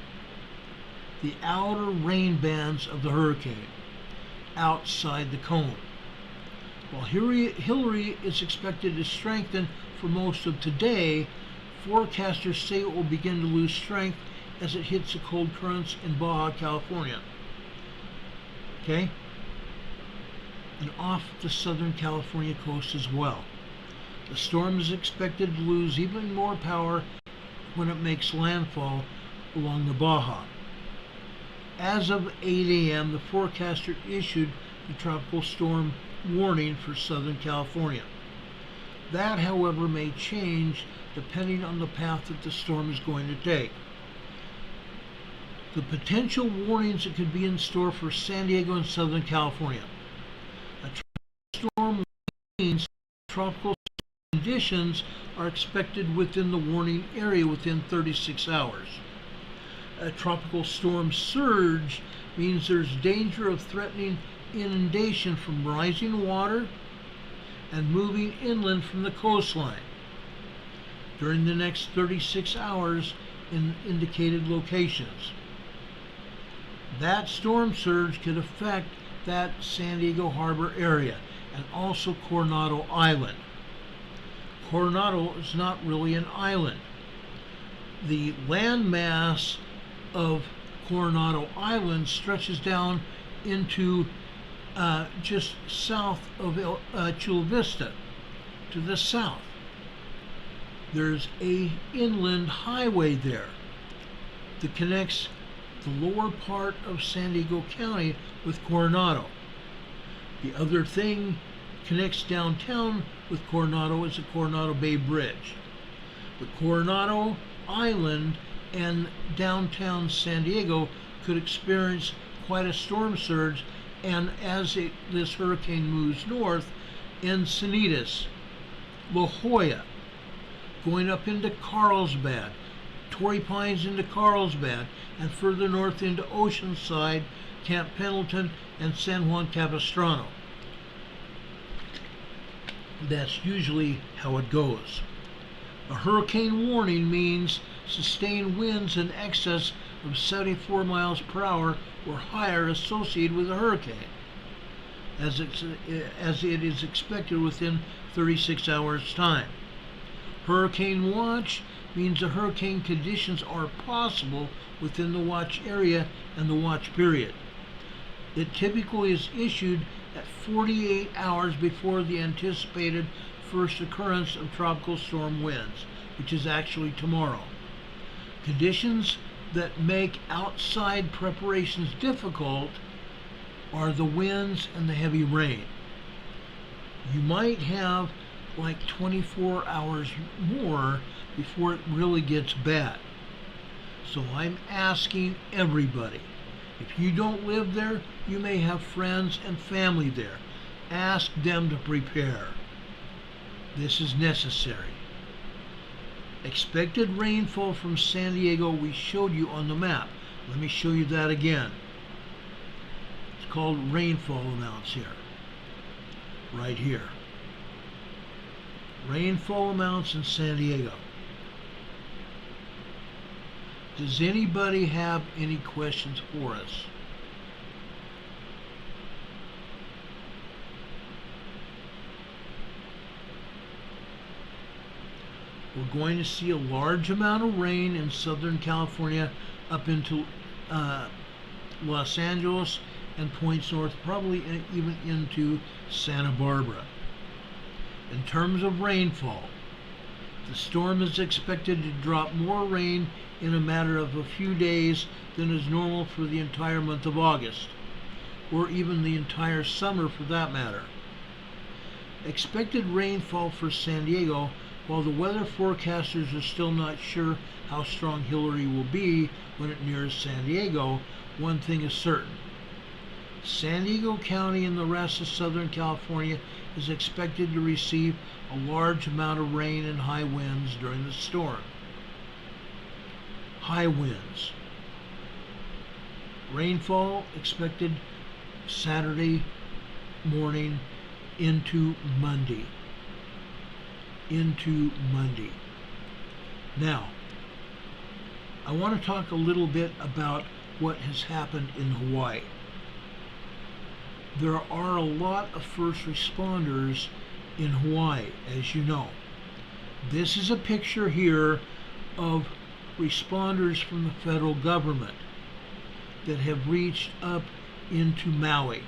The outer rain bands of the hurricane, outside the cone. While Hilery is expected to strengthen for most of today, forecasters say it will begin to lose strength as it hits the cold currents in Baja California. Okay? And off the Southern California coast as well. The storm is expected to lose even more power when it makes landfall along the Baja. As of 8 a.m., the forecaster issued the tropical storm warning for Southern California. That, however, may change depending on the path that the storm is going to take. The potential warnings that could be in store for San Diego and Southern California. A tropical storm means tropical conditions are expected within the warning area within 36 hours. A tropical storm surge means there's danger of threatening inundation from rising water and moving inland from the coastline during the next 36 hours in indicated locations. That storm surge could affect that San Diego Harbor area and also Coronado Island. Coronado is not really an island. The landmass of Coronado Island stretches down into just south of Chula Vista, to the south. There's a inland highway there that connects the lower part of San Diego County with Coronado. The other thing connects downtown with Coronado is the Coronado Bay Bridge. But Coronado Island and downtown San Diego could experience quite a storm surge, and as this hurricane moves north, Encinitas, La Jolla, going up into Carlsbad, Torrey Pines into Carlsbad, and further north into Oceanside, Camp Pendleton, and San Juan Capistrano. That's usually how it goes. A hurricane warning means sustained winds in excess of 74 miles per hour or higher associated with a hurricane, as it is expected within 36 hours' time. Hurricane watch means the hurricane conditions are possible within the watch area and the watch period. It typically is issued at 48 hours before the anticipated first occurrence of tropical storm winds, which is actually tomorrow. Conditions that make outside preparations difficult are the winds and the heavy rain. You might have like 24 hours more before it really gets bad. So I'm asking everybody, if you don't live there, you may have friends and family there. Ask them to prepare. This is necessary. Expected rainfall from San Diego we showed you on the map. Let me show you that again. It's called rainfall amounts here. Right here. Rainfall amounts in San Diego. Does anybody have any questions for us? We're going to see a large amount of rain in Southern California up into Los Angeles and points north, probably even into Santa Barbara. In terms of rainfall, the storm is expected to drop more rain in a matter of a few days than is normal for the entire month of August, or even the entire summer for that matter. Expected rainfall for San Diego, while the weather forecasters are still not sure how strong Hilery will be when it nears San Diego, one thing is certain. San Diego County and the rest of Southern California is expected to receive a large amount of rain and high winds during the storm. High winds. Rainfall expected Saturday morning into Monday. Now, I want to talk a little bit about what has happened in Hawaii. There are a lot of first responders in Hawaii, as you know. This is a picture here of responders from the federal government that have reached up into Maui.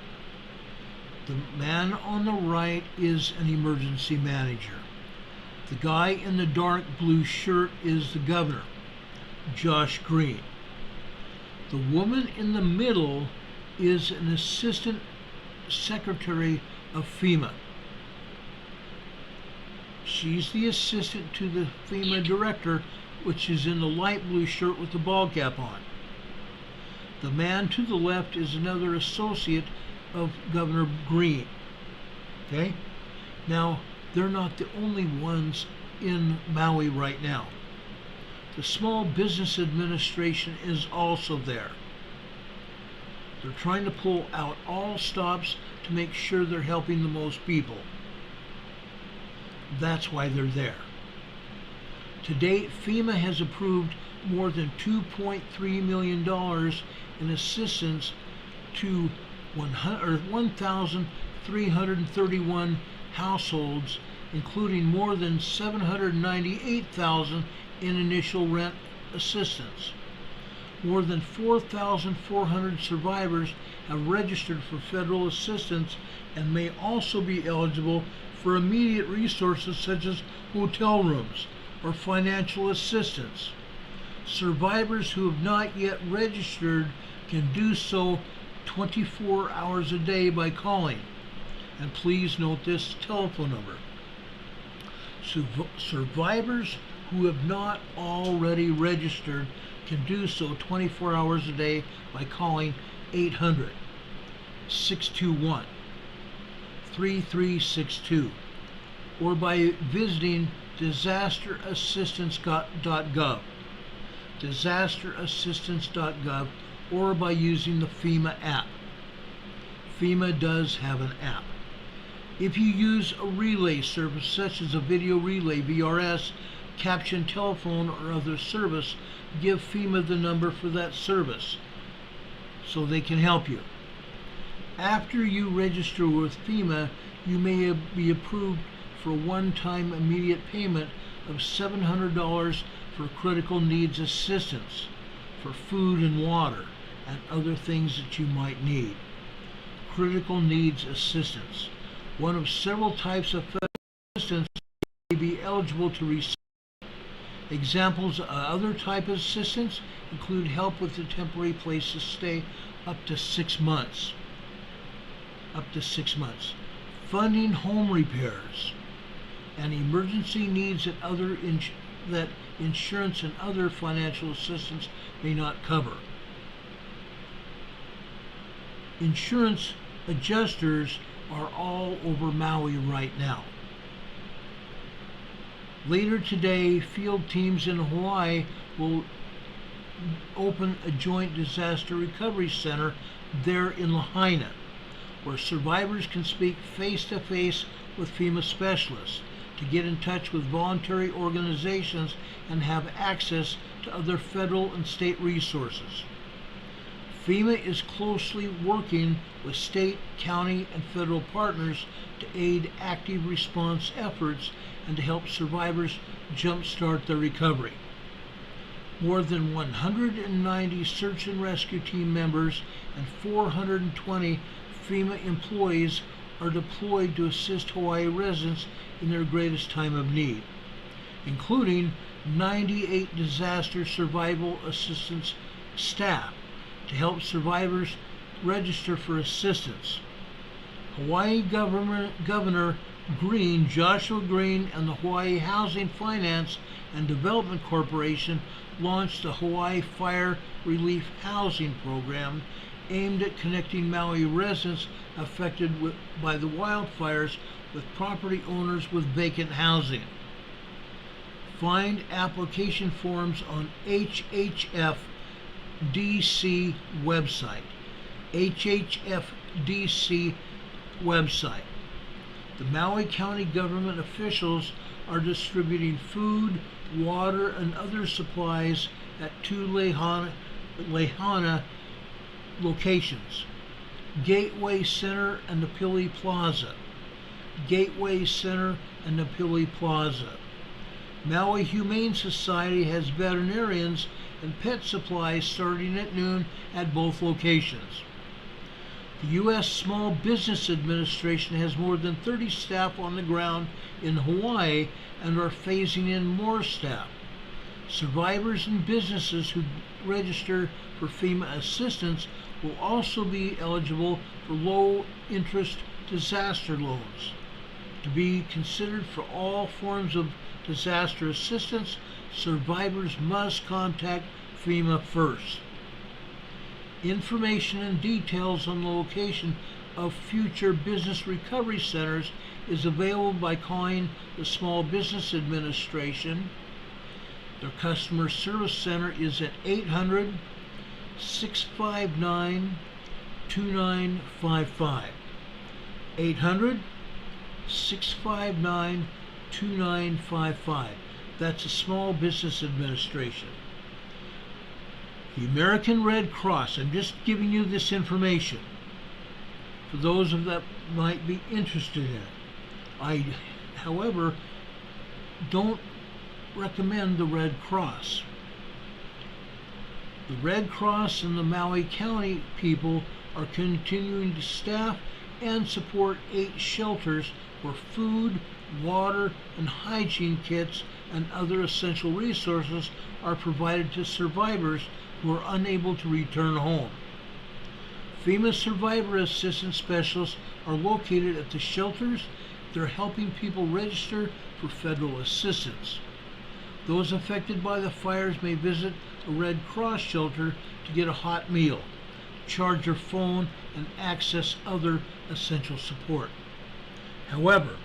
The man on the right is an emergency manager. The guy in the dark blue shirt is the governor, Josh Green. The woman in the middle is an assistant secretary of FEMA. She's the assistant to the FEMA director, which is in the light blue shirt with the ball cap on. The man to the left is another associate of Governor Green. Okay? Now, they're not the only ones in Maui right now. The Small Business Administration is also there. They're trying to pull out all stops to make sure they're helping the most people. That's why they're there. To date, FEMA has approved more than $2.3 million in assistance to 1,331 households, including more than 798,000 in initial rent assistance. More than 4,400 survivors have registered for federal assistance and may also be eligible for immediate resources such as hotel rooms or financial assistance. Survivors who have not yet registered can do so 24 hours a day by calling. And please note this telephone number. Survivors who have not already registered can do so 24 hours a day by calling 800-621-3362 or by visiting disasterassistance.gov, disasterassistance.gov, or by using the FEMA app. FEMA does have an app. If you use a relay service such as a video relay, VRS, caption telephone or other service, give FEMA the number for that service so they can help you. After you register with FEMA, you may be approved for a one-time immediate payment of $700 for critical needs assistance for food and water and other things that you might need. Critical needs assistance, one of several types of federal assistance you may be eligible to receive. Examples of other type of assistance include help with a temporary place to stay up to 6 months. Funding home repairs and emergency needs that insurance and other financial assistance may not cover. Insurance adjusters are all over Maui right now. Later today, field teams in Hawaii will open a joint disaster recovery center there in Lahaina, where survivors can speak face-to-face with FEMA specialists to get in touch with voluntary organizations and have access to other federal and state resources. FEMA is closely working with state, county, and federal partners to aid active response efforts and to help survivors jumpstart their recovery. More than 190 search and rescue team members and 420 FEMA employees are deployed to assist Hawaii residents in their greatest time of need, including 98 disaster survival assistance staff to help survivors register for assistance. Hawaii Governor Green, Joshua Green, and the Hawaii Housing Finance and Development Corporation launched the Hawaii Fire Relief Housing Program aimed at connecting Maui residents affected by the wildfires with property owners with vacant housing. Find application forms on HHFDC website. HHFDC website. The Maui County government officials are distributing food, water, and other supplies at 2 Lahaina locations: Gateway Center and Napili Plaza. Gateway Center and Napili Plaza. Maui Humane Society has veterinarians and pet supplies starting at noon at both locations. The U.S. Small Business Administration has more than 30 staff on the ground in Hawaii and are phasing in more staff. Survivors and businesses who register for FEMA assistance will also be eligible for low-interest disaster loans. To be considered for all forms of disaster assistance, survivors must contact FEMA first. Information and details on the location of future business recovery centers is available by calling the Small Business Administration. Their customer service center is at 800-659-2955. 800-659-2955. That's the Small Business Administration. The American Red Cross, I'm just giving you this information for those of that might be interested in it. I, however, don't recommend the Red Cross. The Red Cross and the Maui County people are continuing to staff and support 8 shelters where food, water, and hygiene kits and other essential resources are provided to survivors who are unable to return home. FEMA Survivor Assistance Specialists are located at the shelters. They're helping people register for federal assistance. Those affected by the fires may visit a Red Cross shelter to get a hot meal, charge their phone, and access other essential support. However,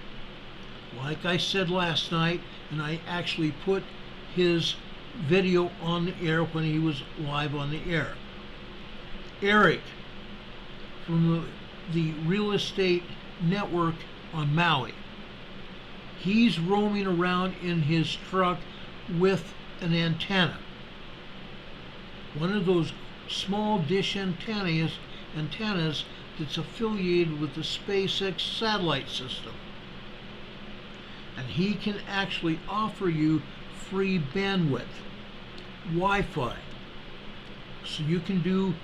like I said last night, and I actually put his video on the air when he was live on the air, Eric from the real estate network on Maui, he's roaming around in his truck with an antenna. One of those small dish antennas that's affiliated with the SpaceX satellite system. And he can actually offer you free bandwidth, Wi-Fi. So you can do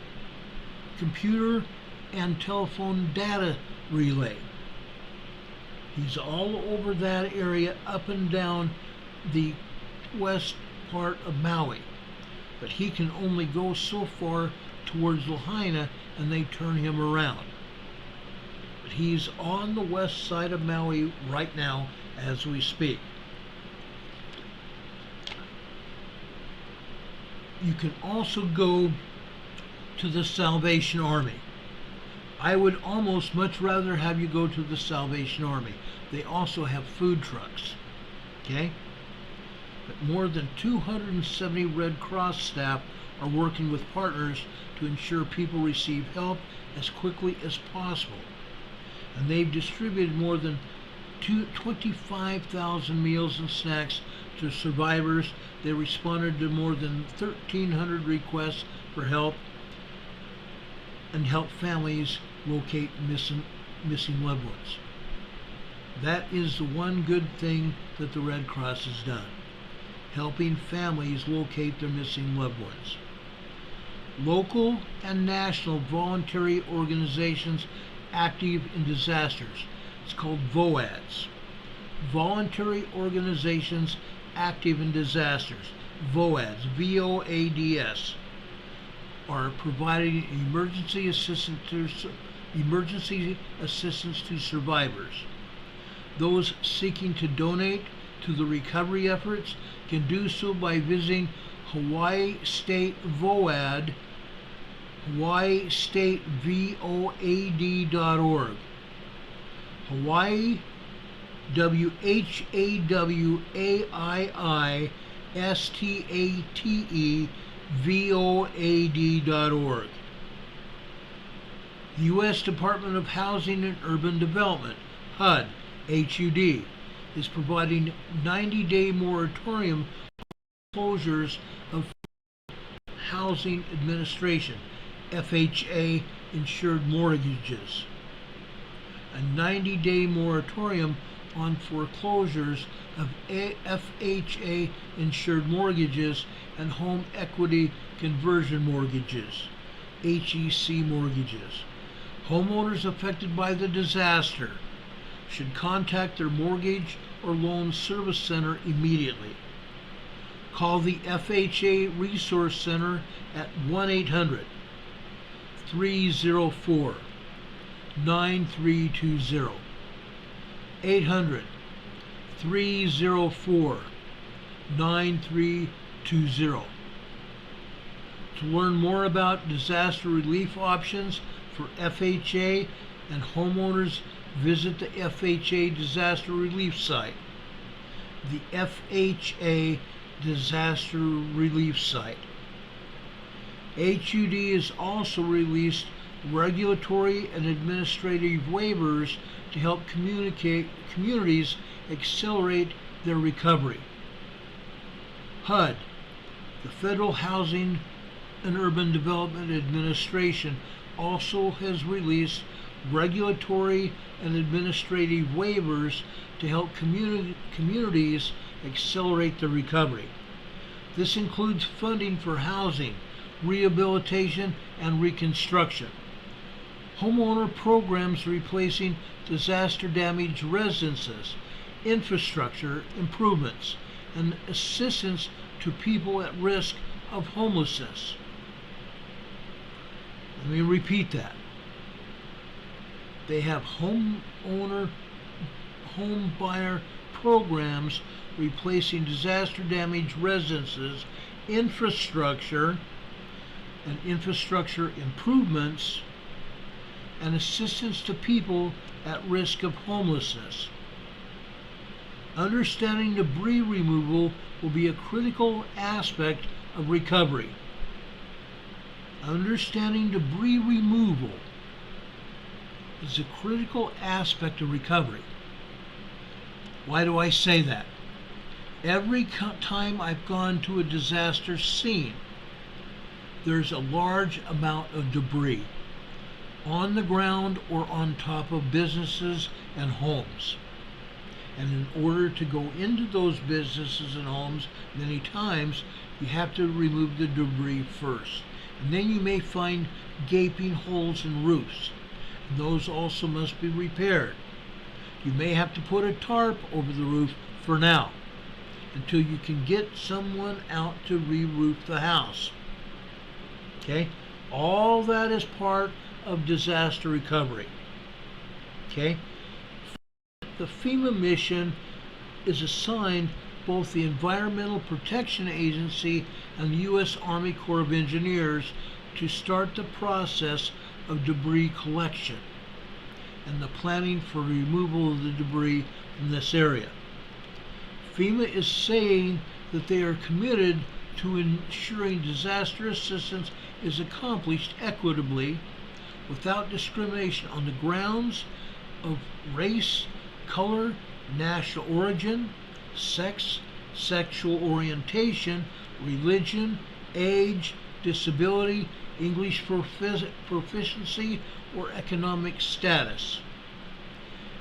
computer and telephone data relay. He's all over that area, up and down the west part of Maui. But he can only go so far towards Lahaina, and they turn him around. But he's on the west side of Maui right now as we speak. You can also go to the Salvation Army. I would almost much rather have you go to the Salvation Army. They also have food trucks. Okay? But more than 270 Red Cross staff are working with partners to ensure people receive help as quickly as possible. And they've distributed more than 25,000 meals and snacks to survivors. They responded to more than 1,300 requests for help and help families locate missing loved ones. That is the one good thing that the Red Cross has done, helping families locate their missing loved ones. Local and national voluntary organizations active in disasters. It's called VOADs. Voluntary Organizations Active in Disasters. VOADs, V-O-A-D-S, are providing emergency assistance to survivors. Those seeking to donate to the recovery efforts can do so by visiting Hawaii State VOAD, hawaiistatevoad.org. Hawaii, WHAWAISTATEVOAD.org. The U.S. Department of Housing and Urban Development, HUD, HUD, is providing 90-day moratorium closures of Housing Administration, FHA, insured mortgages. A 90-day moratorium on foreclosures of FHA insured mortgages and home equity conversion mortgages, HEC mortgages. Homeowners affected by the disaster should contact their mortgage or loan service center immediately. Call the FHA Resource Center at 1-800-304-9320. 800-304-9320. To learn more about disaster relief options for FHA and homeowners, visit the FHA Disaster Relief site. The FHA Disaster Relief site. HUD has also released regulatory and administrative waivers to help communities accelerate their recovery. HUD, the Federal Housing and Urban Development Administration, also has released regulatory and administrative waivers to help communities accelerate their recovery. This includes funding for housing, rehabilitation, and reconstruction. Homeowner programs replacing disaster-damaged residences, infrastructure improvements, and assistance to people at risk of homelessness. Let me repeat that. They have home buyer programs replacing disaster-damaged residences, infrastructure and infrastructure improvements, and assistance to people at risk of homelessness. Understanding debris removal will be a critical aspect of recovery. Understanding debris removal is a critical aspect of recovery. Why do I say that? Every time I've gone to a disaster scene, there's a large amount of debris on the ground or on top of businesses and homes. And in order to go into those businesses and homes, many times you have to remove the debris first. And then you may find gaping holes in roofs. And those also must be repaired. You may have to put a tarp over the roof for now, until you can get someone out to re-roof the house. Okay? All that is part of disaster recovery. Okay? The FEMA mission is assigned both the Environmental Protection Agency and the U.S. Army Corps of Engineers to start the process of debris collection and the planning for removal of the debris from this area. FEMA is saying that they are committed to ensuring disaster assistance is accomplished equitably without discrimination on the grounds of race, color, national origin, sex, sexual orientation, religion, age, disability, English proficiency, or economic status.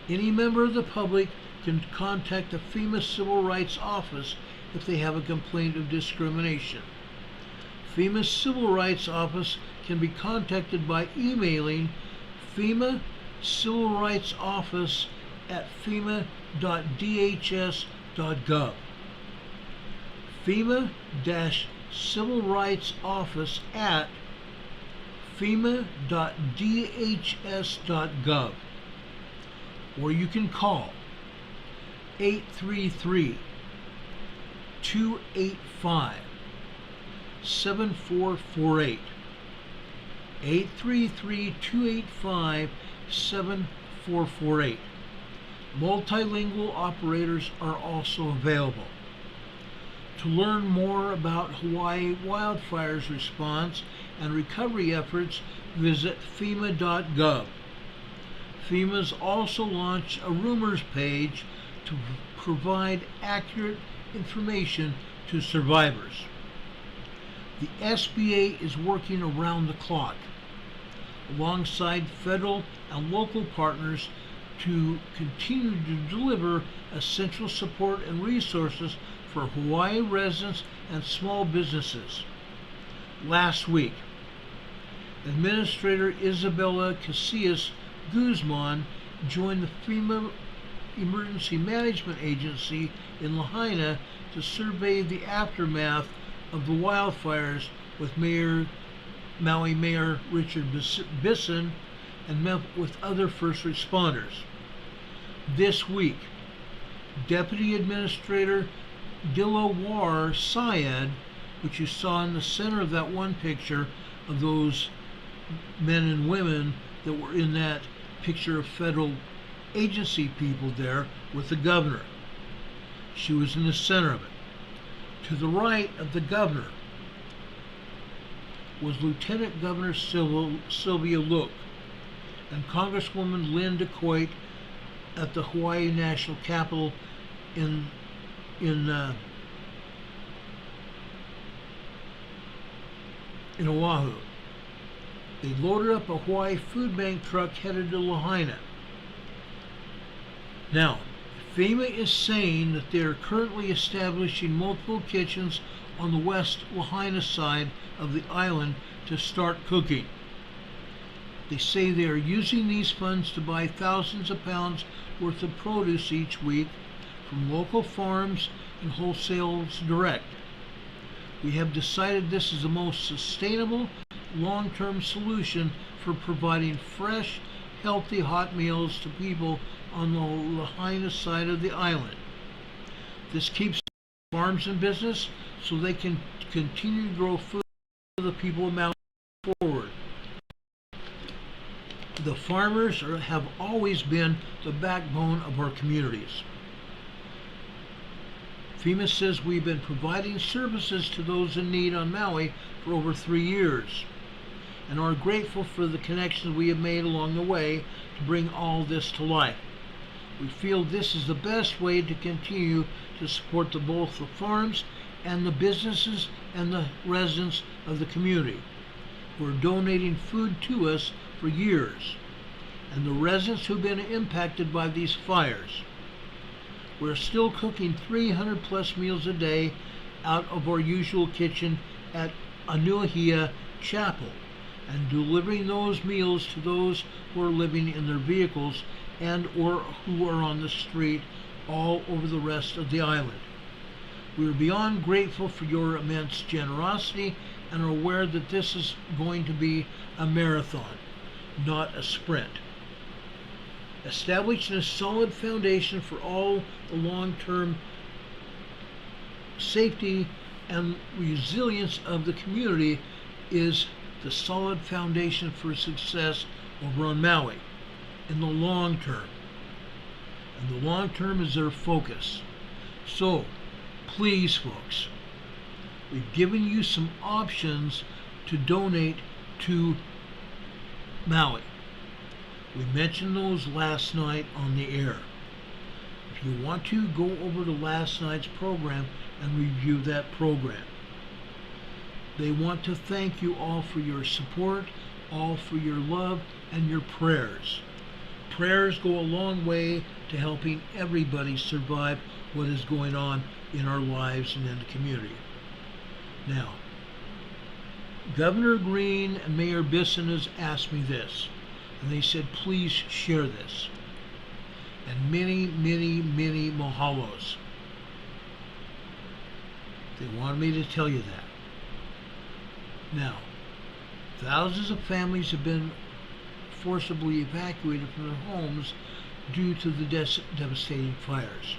Any member of the public can contact the FEMA Civil Rights Office if they have a complaint of discrimination. FEMA Civil Rights Office can be contacted by emailing FEMA Civil Rights Office at FEMA.DHS.gov. FEMA-Civil Rights Office at FEMA.DHS.gov. Or you can call 833-285-7448. 833-285-7448. Multilingual operators are also available. To learn more about Hawaii wildfires response and recovery efforts, visit FEMA.gov. FEMA's also launched a rumors page to provide accurate information to survivors. The SBA is working around the clock alongside federal and local partners to continue to deliver essential support and resources for Hawaii residents and small businesses. Last week, Administrator Isabella Casillas Guzman joined the FEMA Emergency Management Agency in Lahaina to survey the aftermath of the wildfires with Maui Mayor Richard Bisson and met with other first responders. This week, Deputy Administrator Dilawar Syed, which you saw in the center of that one picture of those men and women that were in that picture of federal agency people there with the governor. She was in the center of it. To the right of the governor was Lieutenant Governor Sylvia Luke and Congresswoman Linda Coit at the Hawaii National Capitol in Oahu. They loaded up a Hawaii food bank truck headed to Lahaina. Now, FEMA is saying that they are currently establishing multiple kitchens on the west Lahaina side of the island to start cooking. They say they are using these funds to buy thousands of pounds worth of produce each week from local farms and wholesales direct. We have decided this is the most sustainable long-term solution for providing fresh, healthy hot meals to people on the Lahaina side of the island. This keeps farms in business so they can continue to grow food for the people of Maui forward. The farmers have always been the backbone of our communities. FEMA says we've been providing services to those in need on Maui for over 3 years and are grateful for the connections we have made along the way to bring all this to life. We feel this is the best way to continue to support both the farms and the businesses and the residents of the community who are donating food to us for years, and the residents who've been impacted by these fires. We're still cooking 300 plus meals a day out of our usual kitchen at Aveyah Chapel and delivering those meals to those who are living in their vehicles and or who are on the street all over the rest of the island. We are beyond grateful for your immense generosity and are aware that this is going to be a marathon, not a sprint. Establishing a solid foundation for all the long-term safety and resilience of the community is the solid foundation for success over on Maui in the long term. And the long term is their focus. So, please folks, we've given you some options to donate to Maui. We mentioned those last night on the air. If you want to, go over to last night's program and review that program. They want to thank you all for your support, all for your love and your prayers. Prayers go a long way to helping everybody survive what is going on in our lives and in the community. Now, Governor Green and Mayor Bisson has asked me this, and they said, please share this. And many, many, many mahalos. They wanted me to tell you that. Now, thousands of families have been forcibly evacuated from their homes due to the devastating fires.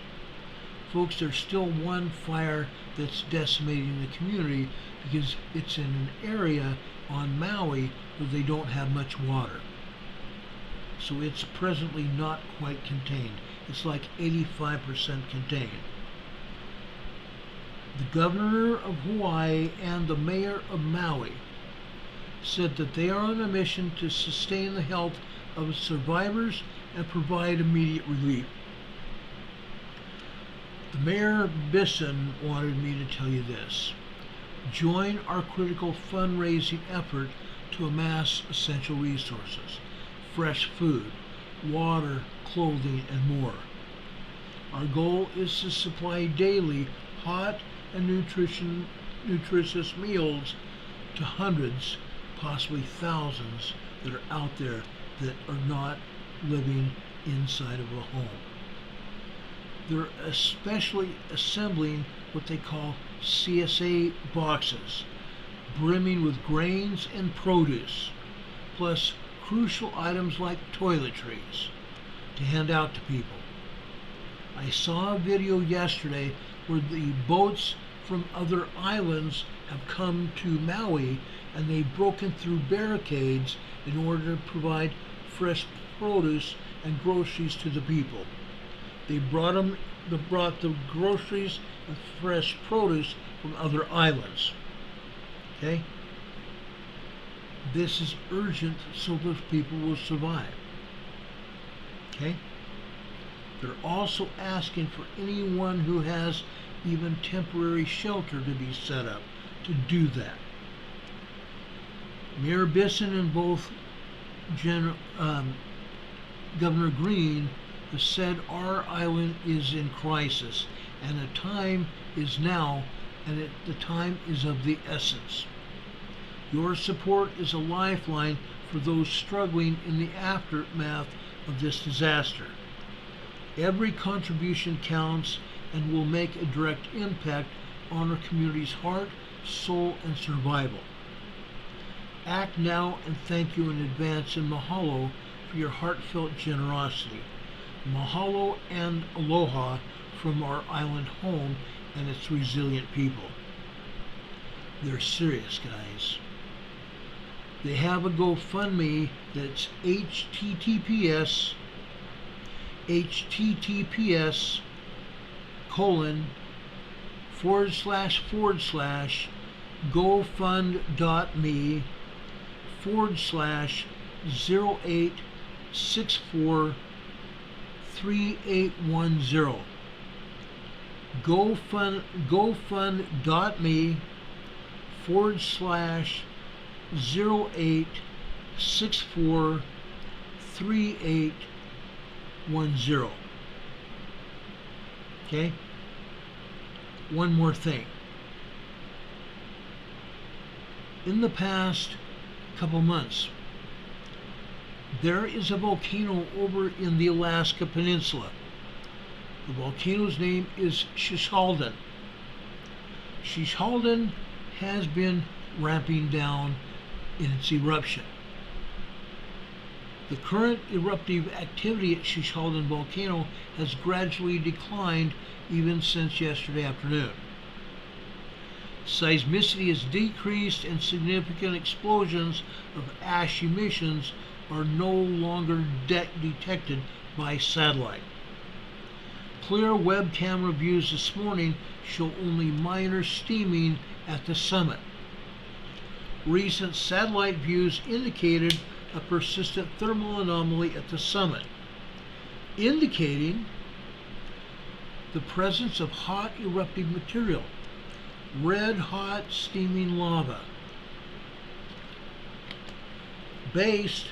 Folks, there's still one fire that's decimating the community because it's in an area on Maui where they don't have much water. So it's presently not quite contained. It's like 85% contained. The governor of Hawaii and the mayor of Maui said that they are on a mission to sustain the health of survivors and provide immediate relief. The Mayor Bisson wanted me to tell you this. Join our critical fundraising effort to amass essential resources, fresh food, water, clothing, and more. Our goal is to supply daily hot and nutritious meals to hundreds, possibly thousands, that are out there that are not living inside of a home. They're especially assembling what they call CSA boxes, brimming with grains and produce, plus crucial items like toiletries to hand out to people. I saw a video yesterday where the boats from other islands have come to Maui and they've broken through barricades in order to provide fresh produce and groceries to the people. They brought the groceries and fresh produce from other islands. Okay? This is urgent so those people will survive. Okay? They're also asking for anyone who has even temporary shelter to be set up to do that. Mayor Bisson and both Governor Green have said our island is in crisis and the time is now and the time is of the essence. Your support is a lifeline for those struggling in the aftermath of this disaster. Every contribution counts and will make a direct impact on our community's heart, soul, and survival. Act now and thank you in advance and mahalo for your heartfelt generosity. Mahalo and aloha from our island home and its resilient people. They're serious, guys. They have a GoFundMe that's https://gofund.me/0864 3810. GoFund.me/08643810. Okay? One more thing. In the past couple months, there is a volcano over in the Alaska Peninsula. The volcano's name is Shishaldin. Shishaldin has been ramping down in its eruption. The current eruptive activity at Shishaldin volcano has gradually declined even since yesterday afternoon. Seismicity has decreased and significant explosions of ash emissions are no longer detected by satellite. Clear web camera views this morning show only minor steaming at the summit. Recent satellite views indicated a persistent thermal anomaly at the summit, indicating the presence of hot eruptive material, red hot steaming lava. Based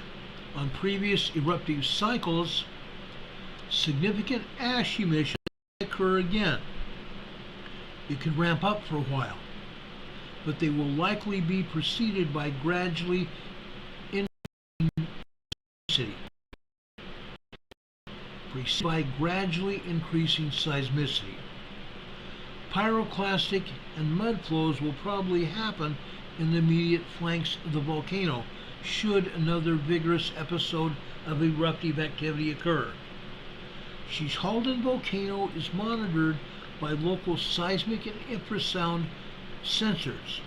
on previous eruptive cycles, significant ash emissions occur again. It could ramp up for a while, but they will likely be preceded by gradually increasing seismicity. Pyroclastic and mud flows will probably happen in the immediate flanks of the volcano should another vigorous episode of eruptive activity occur. Shishaldin volcano is monitored by local seismic and infrasound sensors,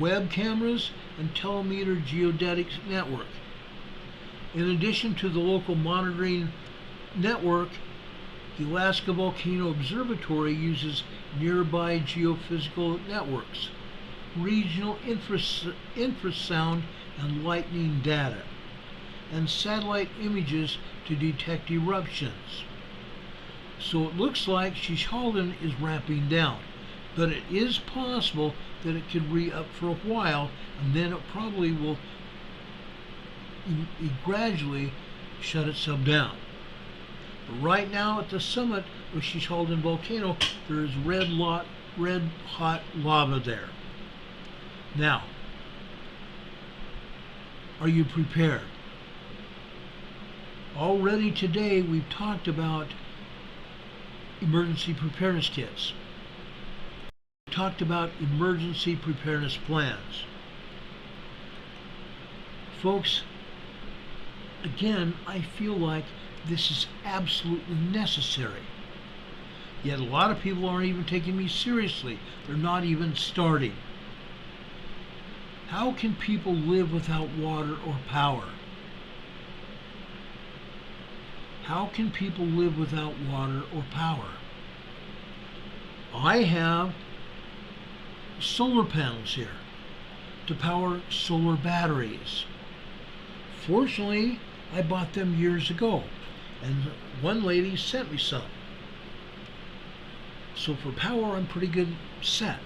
web cameras, and telemeter geodetic network. In addition to the local monitoring network, the Alaska Volcano Observatory uses nearby geophysical networks, regional infrasound and lightning data, and satellite images to detect eruptions. So it looks like Shishaldin is ramping down, but it is possible that it could re-up for a while, and then it probably will gradually shut itself down. But right now at the summit of Shishaldin volcano, there is red hot lava there. Now, are you prepared? Already today we've talked about emergency preparedness kits. We talked about emergency preparedness plans. Folks, again, I feel like this is absolutely necessary. Yet a lot of people aren't even taking me seriously. They're not even starting. How can people live without water or power? How can people live without water or power? I have solar panels here to power solar batteries. Fortunately, I bought them years ago, and one lady sent me some. So for power, I'm pretty good set.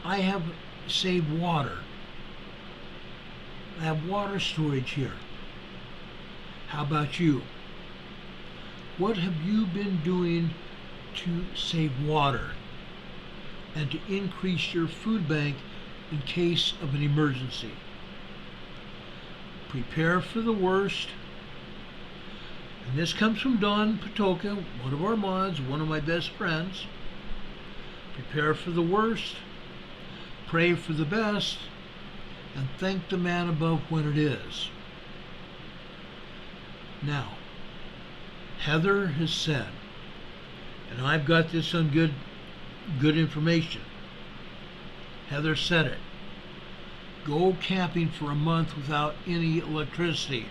I have saved water. I have water storage here. How about you? What have you been doing to save water and to increase your food bank in case of an emergency? Prepare for the worst. And this comes from Don Patoka, one of our mods, one of my best friends. Prepare for the worst, pray for the best, and thank the man above when it is. Now, Heather has said, and I've got this on good information. Heather said it. Go camping for a month without any electricity.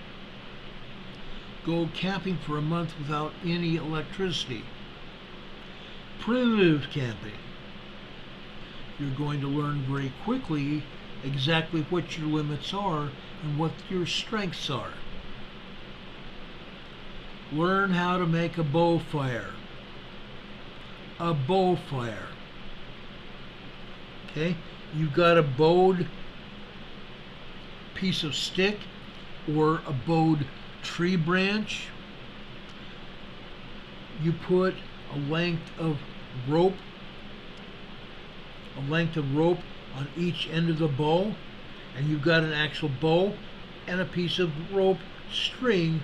Go camping for a month without any electricity. Primitive camping. You're going to learn very quickly exactly what your limits are and what your strengths are. Learn how to make a bow fire. A bow fire. Okay? You've got a bowed piece of stick or a bowed tree branch. You put a length of rope on each end of the bow, and you've got an actual bow and a piece of rope string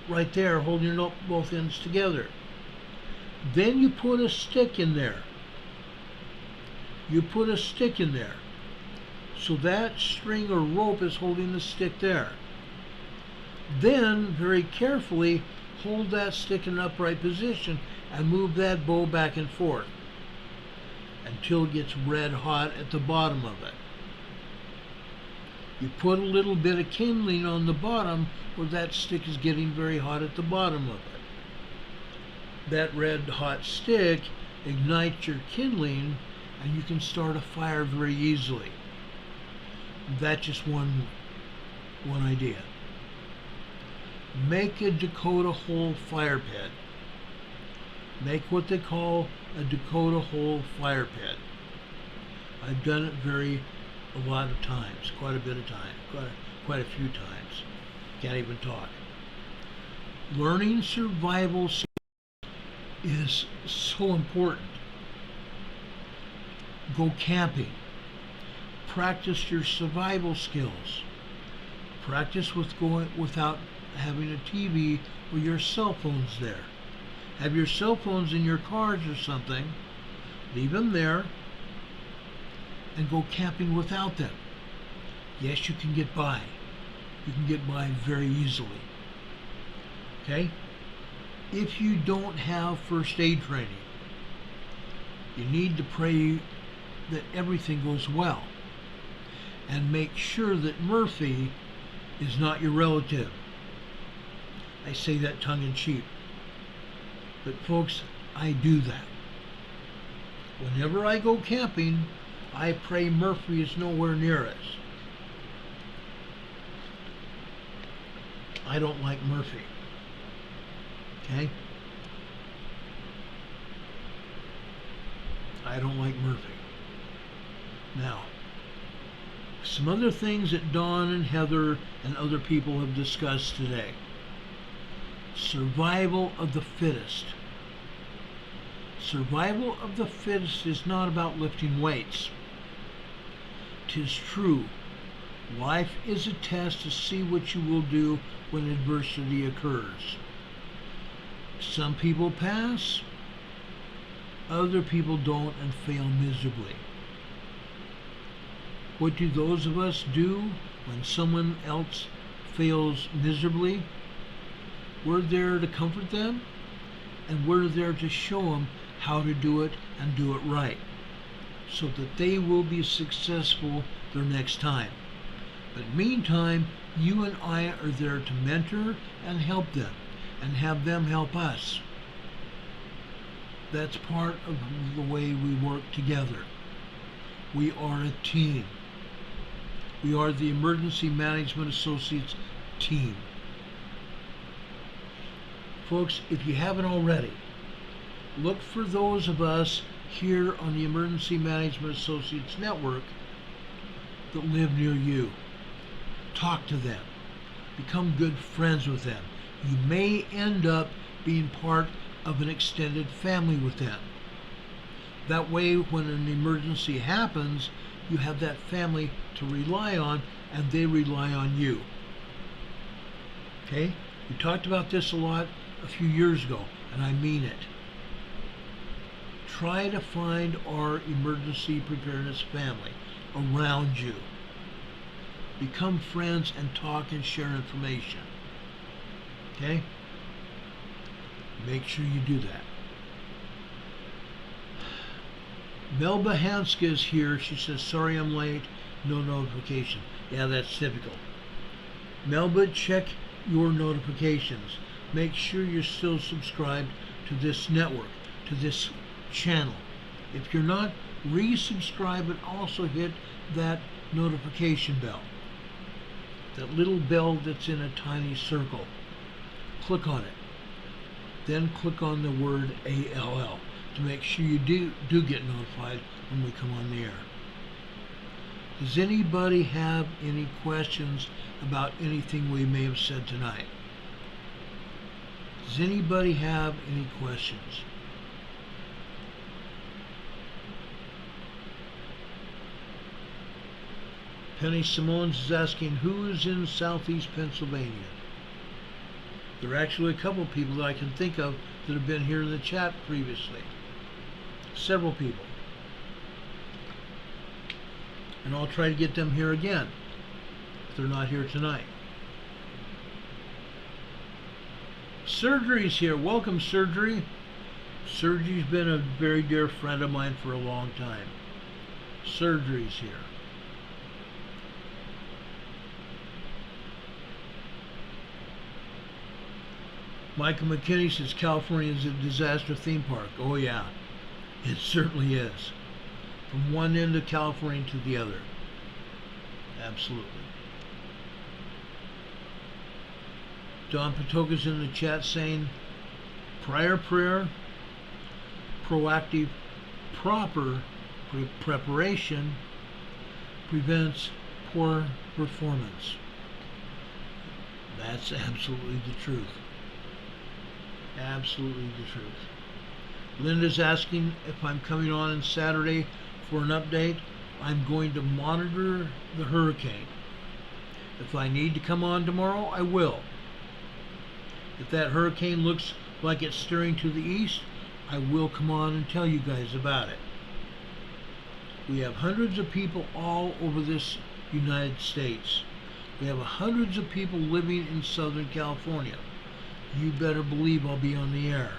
right there holding up both ends together. Then you put a stick in there. You put a stick in there. So that string or rope is holding the stick there. Then, very carefully, hold that stick in an upright position and move that bow back and forth until it gets red hot at the bottom of it. You put a little bit of kindling on the bottom where that stick is getting very hot at the bottom of it. That red hot stick ignites your kindling and you can start a fire very easily. That's just one idea. Make a Dakota hole fire pit. Make what they call a Dakota hole fire pit. I've done it a lot of times, quite a bit of time, quite a few times. Can't even talk. Learning survival skills is so important. Go camping. Practice your survival skills. Practice with going without having a TV or your cell phones there. Have your cell phones in your cars or something. Leave them there and go camping without them. Yes, you can get by. You can get by very easily. Okay? If you don't have first aid training, you need to pray that everything goes well and make sure that Murphy is not your relative. I say that tongue-in-cheek. But folks, I do that. Whenever I go camping, I pray Murphy is nowhere near us. I don't like Murphy. Okay? I don't like Murphy. Now, some other things that Dawn and Heather and other people have discussed today. Survival of the fittest. Survival of the fittest is not about lifting weights. 'Tis true. Life is a test to see what you will do when adversity occurs. Some people pass, other people don't and fail miserably. What do those of us do when someone else fails miserably? We're there to comfort them, and we're there to show them how to do it and do it right, so that they will be successful their next time. But meantime, you and I are there to mentor and help them, and have them help us. That's part of the way we work together. We are a team. We are the Emergency Management Associates team. Folks, if you haven't already, look for those of us here on the Emergency Management Associates Network that live near you. Talk to them. Become good friends with them. You may end up being part of an extended family with them. That way, when an emergency happens, you have that family to rely on, and they rely on you. Okay? We talked about this a lot a few years ago, and I mean it. Try to find our emergency preparedness family around you. Become friends and talk and share information. Okay? Make sure you do that. Melba Hanska is here. She says, sorry I'm late, no notification. Yeah, that's typical. Melba, check your notifications. Make sure you're still subscribed to this network, to this channel. If you're not, resubscribe and also hit that notification bell. That little bell that's in a tiny circle. Click on it. then click on the word ALL to make sure you do get notified when we come on the air. Does anybody have any questions about anything we may have said tonight? Does anybody have any questions? Penny Simone's is asking, who is in southeast Pennsylvania? There are actually a couple of people that I can think of that have been here in the chat previously. Several people. And I'll try to get them here again if they're not here tonight. Surgery's here. Welcome, Surgery. Surgery's been a very dear friend of mine for a long time. Surgery's here. Michael McKinney says California is a disaster theme park. Oh yeah, it certainly is. From one end of California to the other. Absolutely. Don Patoka's in the chat saying, prior prayer, proactive, proper preparation prevents poor performance. That's absolutely the truth. Absolutely the truth. Linda's asking if I'm coming on Saturday for an update. I'm going to monitor the hurricane. If I need to come on tomorrow, I will. If that hurricane looks like it's steering to the east, I will come on and tell you guys about it. We have hundreds of people all over this United States. We have hundreds of people living in Southern California. You better believe I'll be on the air.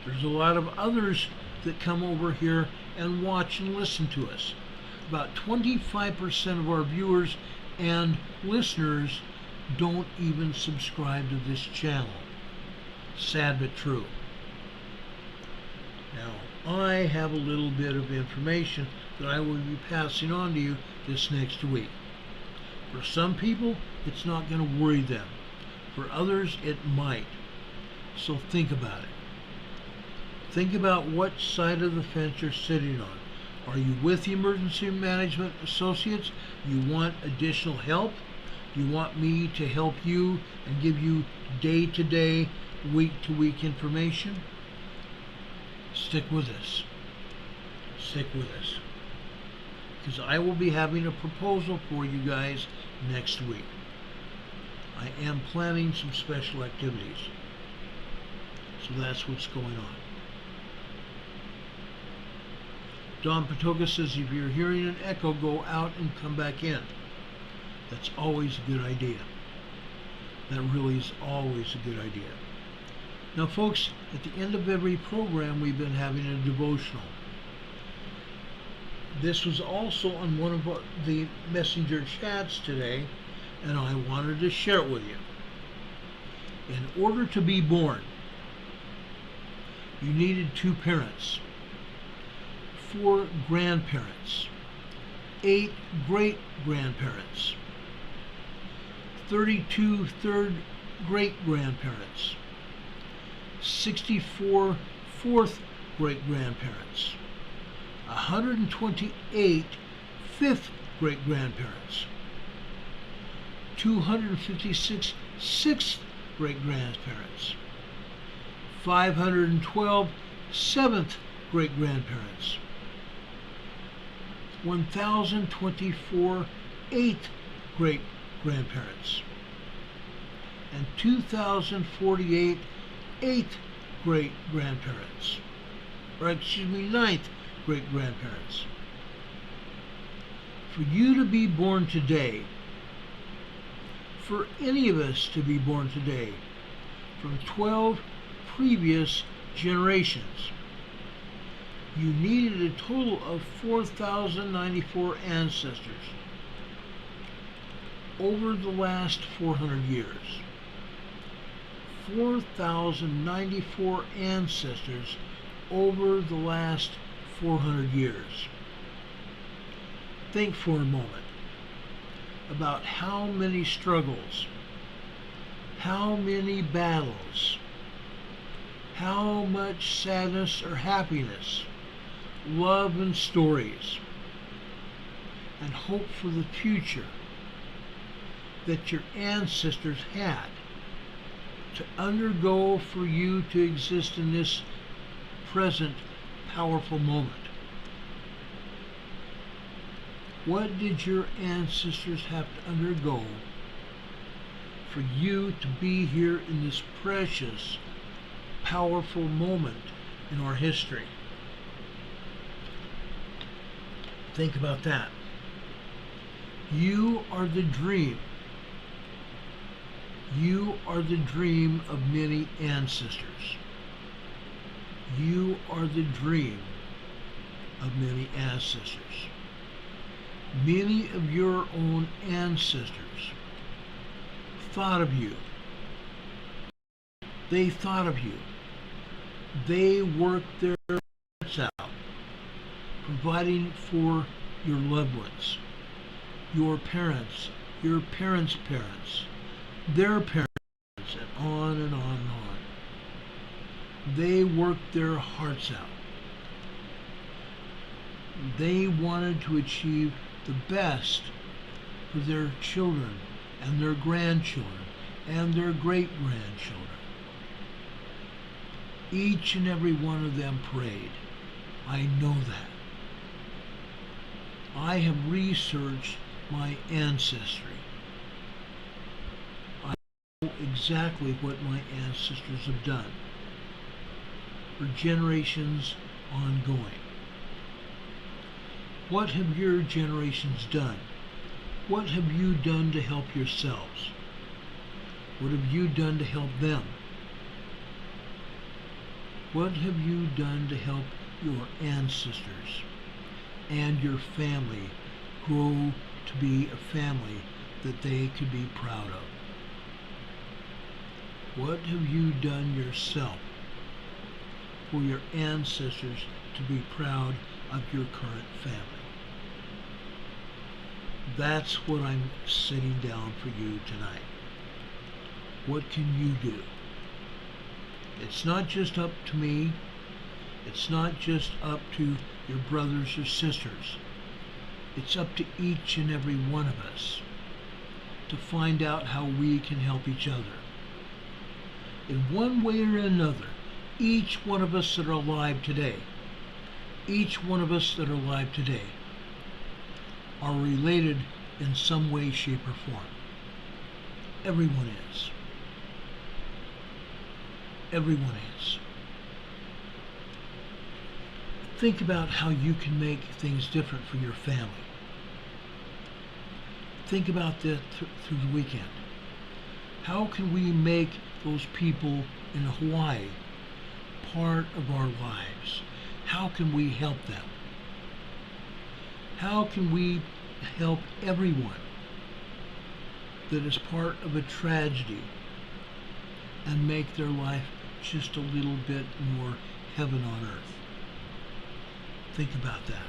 There's a lot of others that come over here and watch and listen to us. About 25% of our viewers and listeners don't even subscribe to this channel. Sad but true. Now, I have a little bit of information that I will be passing on to you this next week. For some people, it's not going to worry them. For others, it might. So think about it. Think about what side of the fence you're sitting on. Are you with the Emergency Management Associates? You want additional help? You want me to help you and give you day-to-day, week-to-week information? Stick with us. Stick with us. Because I will be having a proposal for you guys next week. I am planning some special activities. So that's what's going on. Don Patoka says if you're hearing an echo, go out and come back in. That's always a good idea. That really is always a good idea. Now folks, at the end of every program we've been having a devotional. This was also on one of the messenger chats today, and I wanted to share it with you. In order to be born, you needed 2 parents, 4 grandparents, 8 great-grandparents, 32 third great-grandparents, 64 fourth great-grandparents, 128 fifth great-grandparents, 256 sixth great-grandparents, 512 seventh great-grandparents, 1,024 eighth great-grandparents, and 2,048 eighth great-grandparents, or excuse me, ninth great-grandparents. For you to be born today, for any of us to be born today, from 12 previous generations, you needed a total of 4,094 ancestors over the last 400 years. 4,094 ancestors over the last 400 years. Think for a moment about how many struggles, how many battles, how much sadness or happiness, love and stories, and hope for the future that your ancestors had to undergo for you to exist in this present powerful moment. What did your ancestors have to undergo for you to be here in this precious, powerful moment in our history? Think about that. You are the dream. You are the dream of many ancestors. You are the dream of many ancestors. Many of your own ancestors thought of you. They thought of you. They worked their hearts out, providing for your loved ones, your parents' parents, their parents, and on and on and on. They worked their hearts out. They wanted to achieve the best for their children and their grandchildren and their great-grandchildren. Each and every one of them prayed. I know that. I have researched my ancestry. I know exactly what my ancestors have done for generations ongoing. What have your generations done? What have you done to help yourselves? What have you done to help them? What have you done to help your ancestors and your family grow to be a family that they could be proud of? What have you done yourself for your ancestors to be proud of your current family? That's what I'm sitting down for you tonight. What can you do? It's not just up to me. It's not just up to your brothers or sisters. It's up to each and every one of us to find out how we can help each other. In one way or another, each one of us that are alive today, are related in some way, shape, or form. Everyone is. Everyone is. Think about how you can make things different for your family. Think about that through the weekend. How can we make those people in Hawaii part of our lives? How can we help them? How can we help everyone that is part of a tragedy and make their life just a little bit more heaven on earth? Think about that.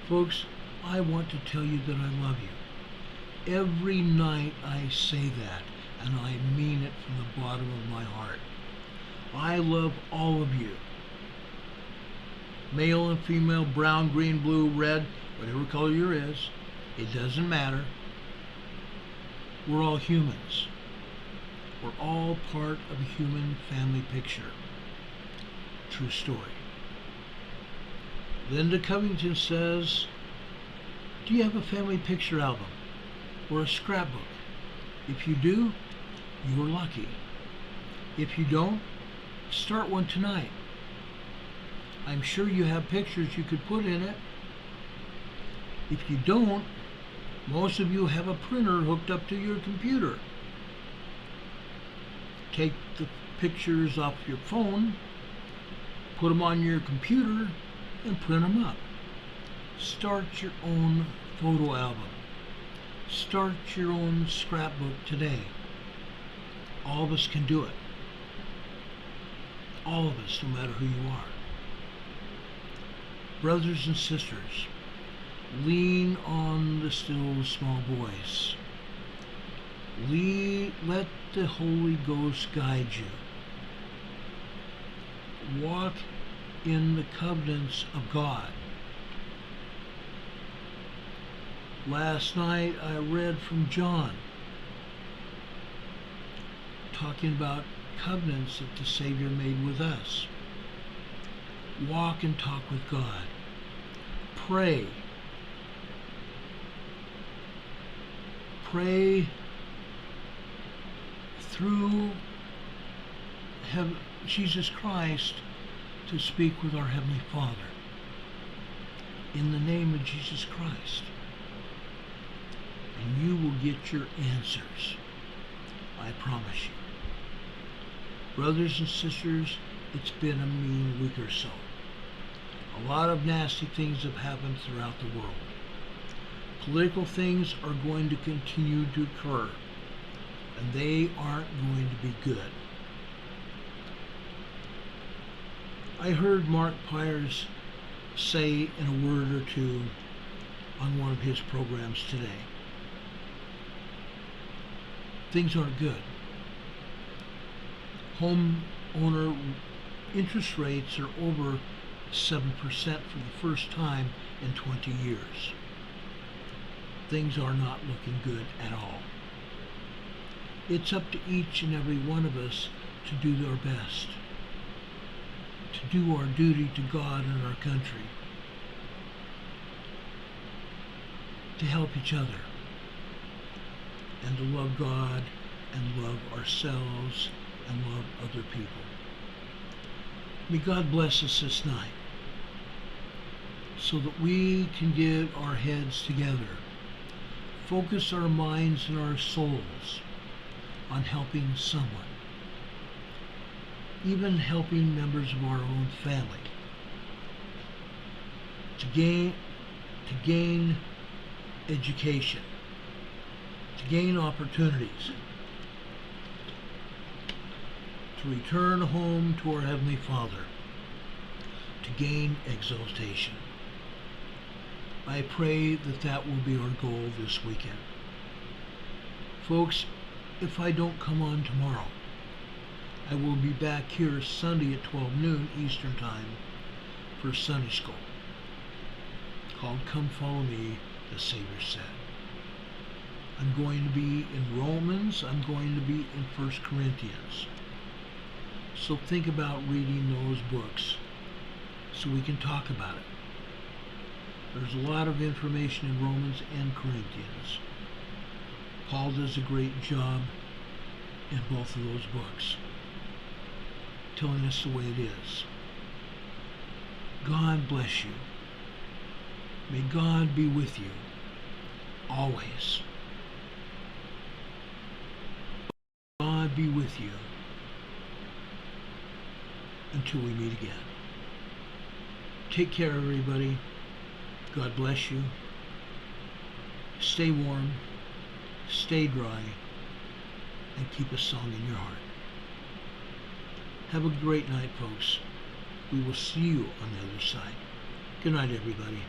Folks, I want to tell you that I love you. Every night I say that, and I mean it from the bottom of my heart. I love all of you. Male and female, brown, green, blue, red, whatever color you is, it doesn't matter. We're all humans. We're all part of a human family picture. True story. Linda Covington says, do you have a family picture album or a scrapbook? If you do, you're lucky. If you don't, start one tonight. I'm sure you have pictures you could put in it. If you don't, most of you have a printer hooked up to your computer. Take the pictures off your phone, put them on your computer, and print them up. Start your own photo album. Start your own scrapbook today. All of us can do it. All of us, no matter who you are. Brothers and sisters, lean on the still small voice. Let the Holy Ghost guide you. walk in the covenants of God. Last night I read from John, talking about covenants that the Savior made with us. Walk and talk with God. Pray. Pray through Jesus Christ to speak with our Heavenly Father. In the name of Jesus Christ. And you will get your answers. I promise you. Brothers and sisters, it's been a mean week or so. A lot of nasty things have happened throughout the world. Political things are going to continue to occur, and they aren't going to be good. I heard Mark Pyers say in a word or two on one of his programs today, things aren't good. Homeowner interest rates are over 7% for the first time in 20 years. Things are not looking good at all. It's up to each and every one of us to do our best, to do our duty to God and our country, to help each other, and to love God and love ourselves and love other people. May God bless us this night so that we can get our heads together, focus our minds and our souls on helping someone, even helping members of our own family to gain education, to gain opportunities, to return home to our Heavenly Father, to gain exaltation. I pray that that will be our goal this weekend. Folks, if I don't come on tomorrow, I will be back here Sunday at 12 noon Eastern Time for Sunday School called Come Follow Me, the Savior Said. I'm going to be in Romans, I'm going to be in 1 Corinthians. So think about reading those books so we can talk about it. There's a lot of information in Romans and Corinthians. Paul does a great job in both of those books, telling us the way it is. God bless you. May God be with you always. God be with you until we meet again. Take care, everybody. God bless you. Stay warm, stay dry, and keep a song in your heart. Have a great night, folks. We will see you on the other side. Good night, everybody.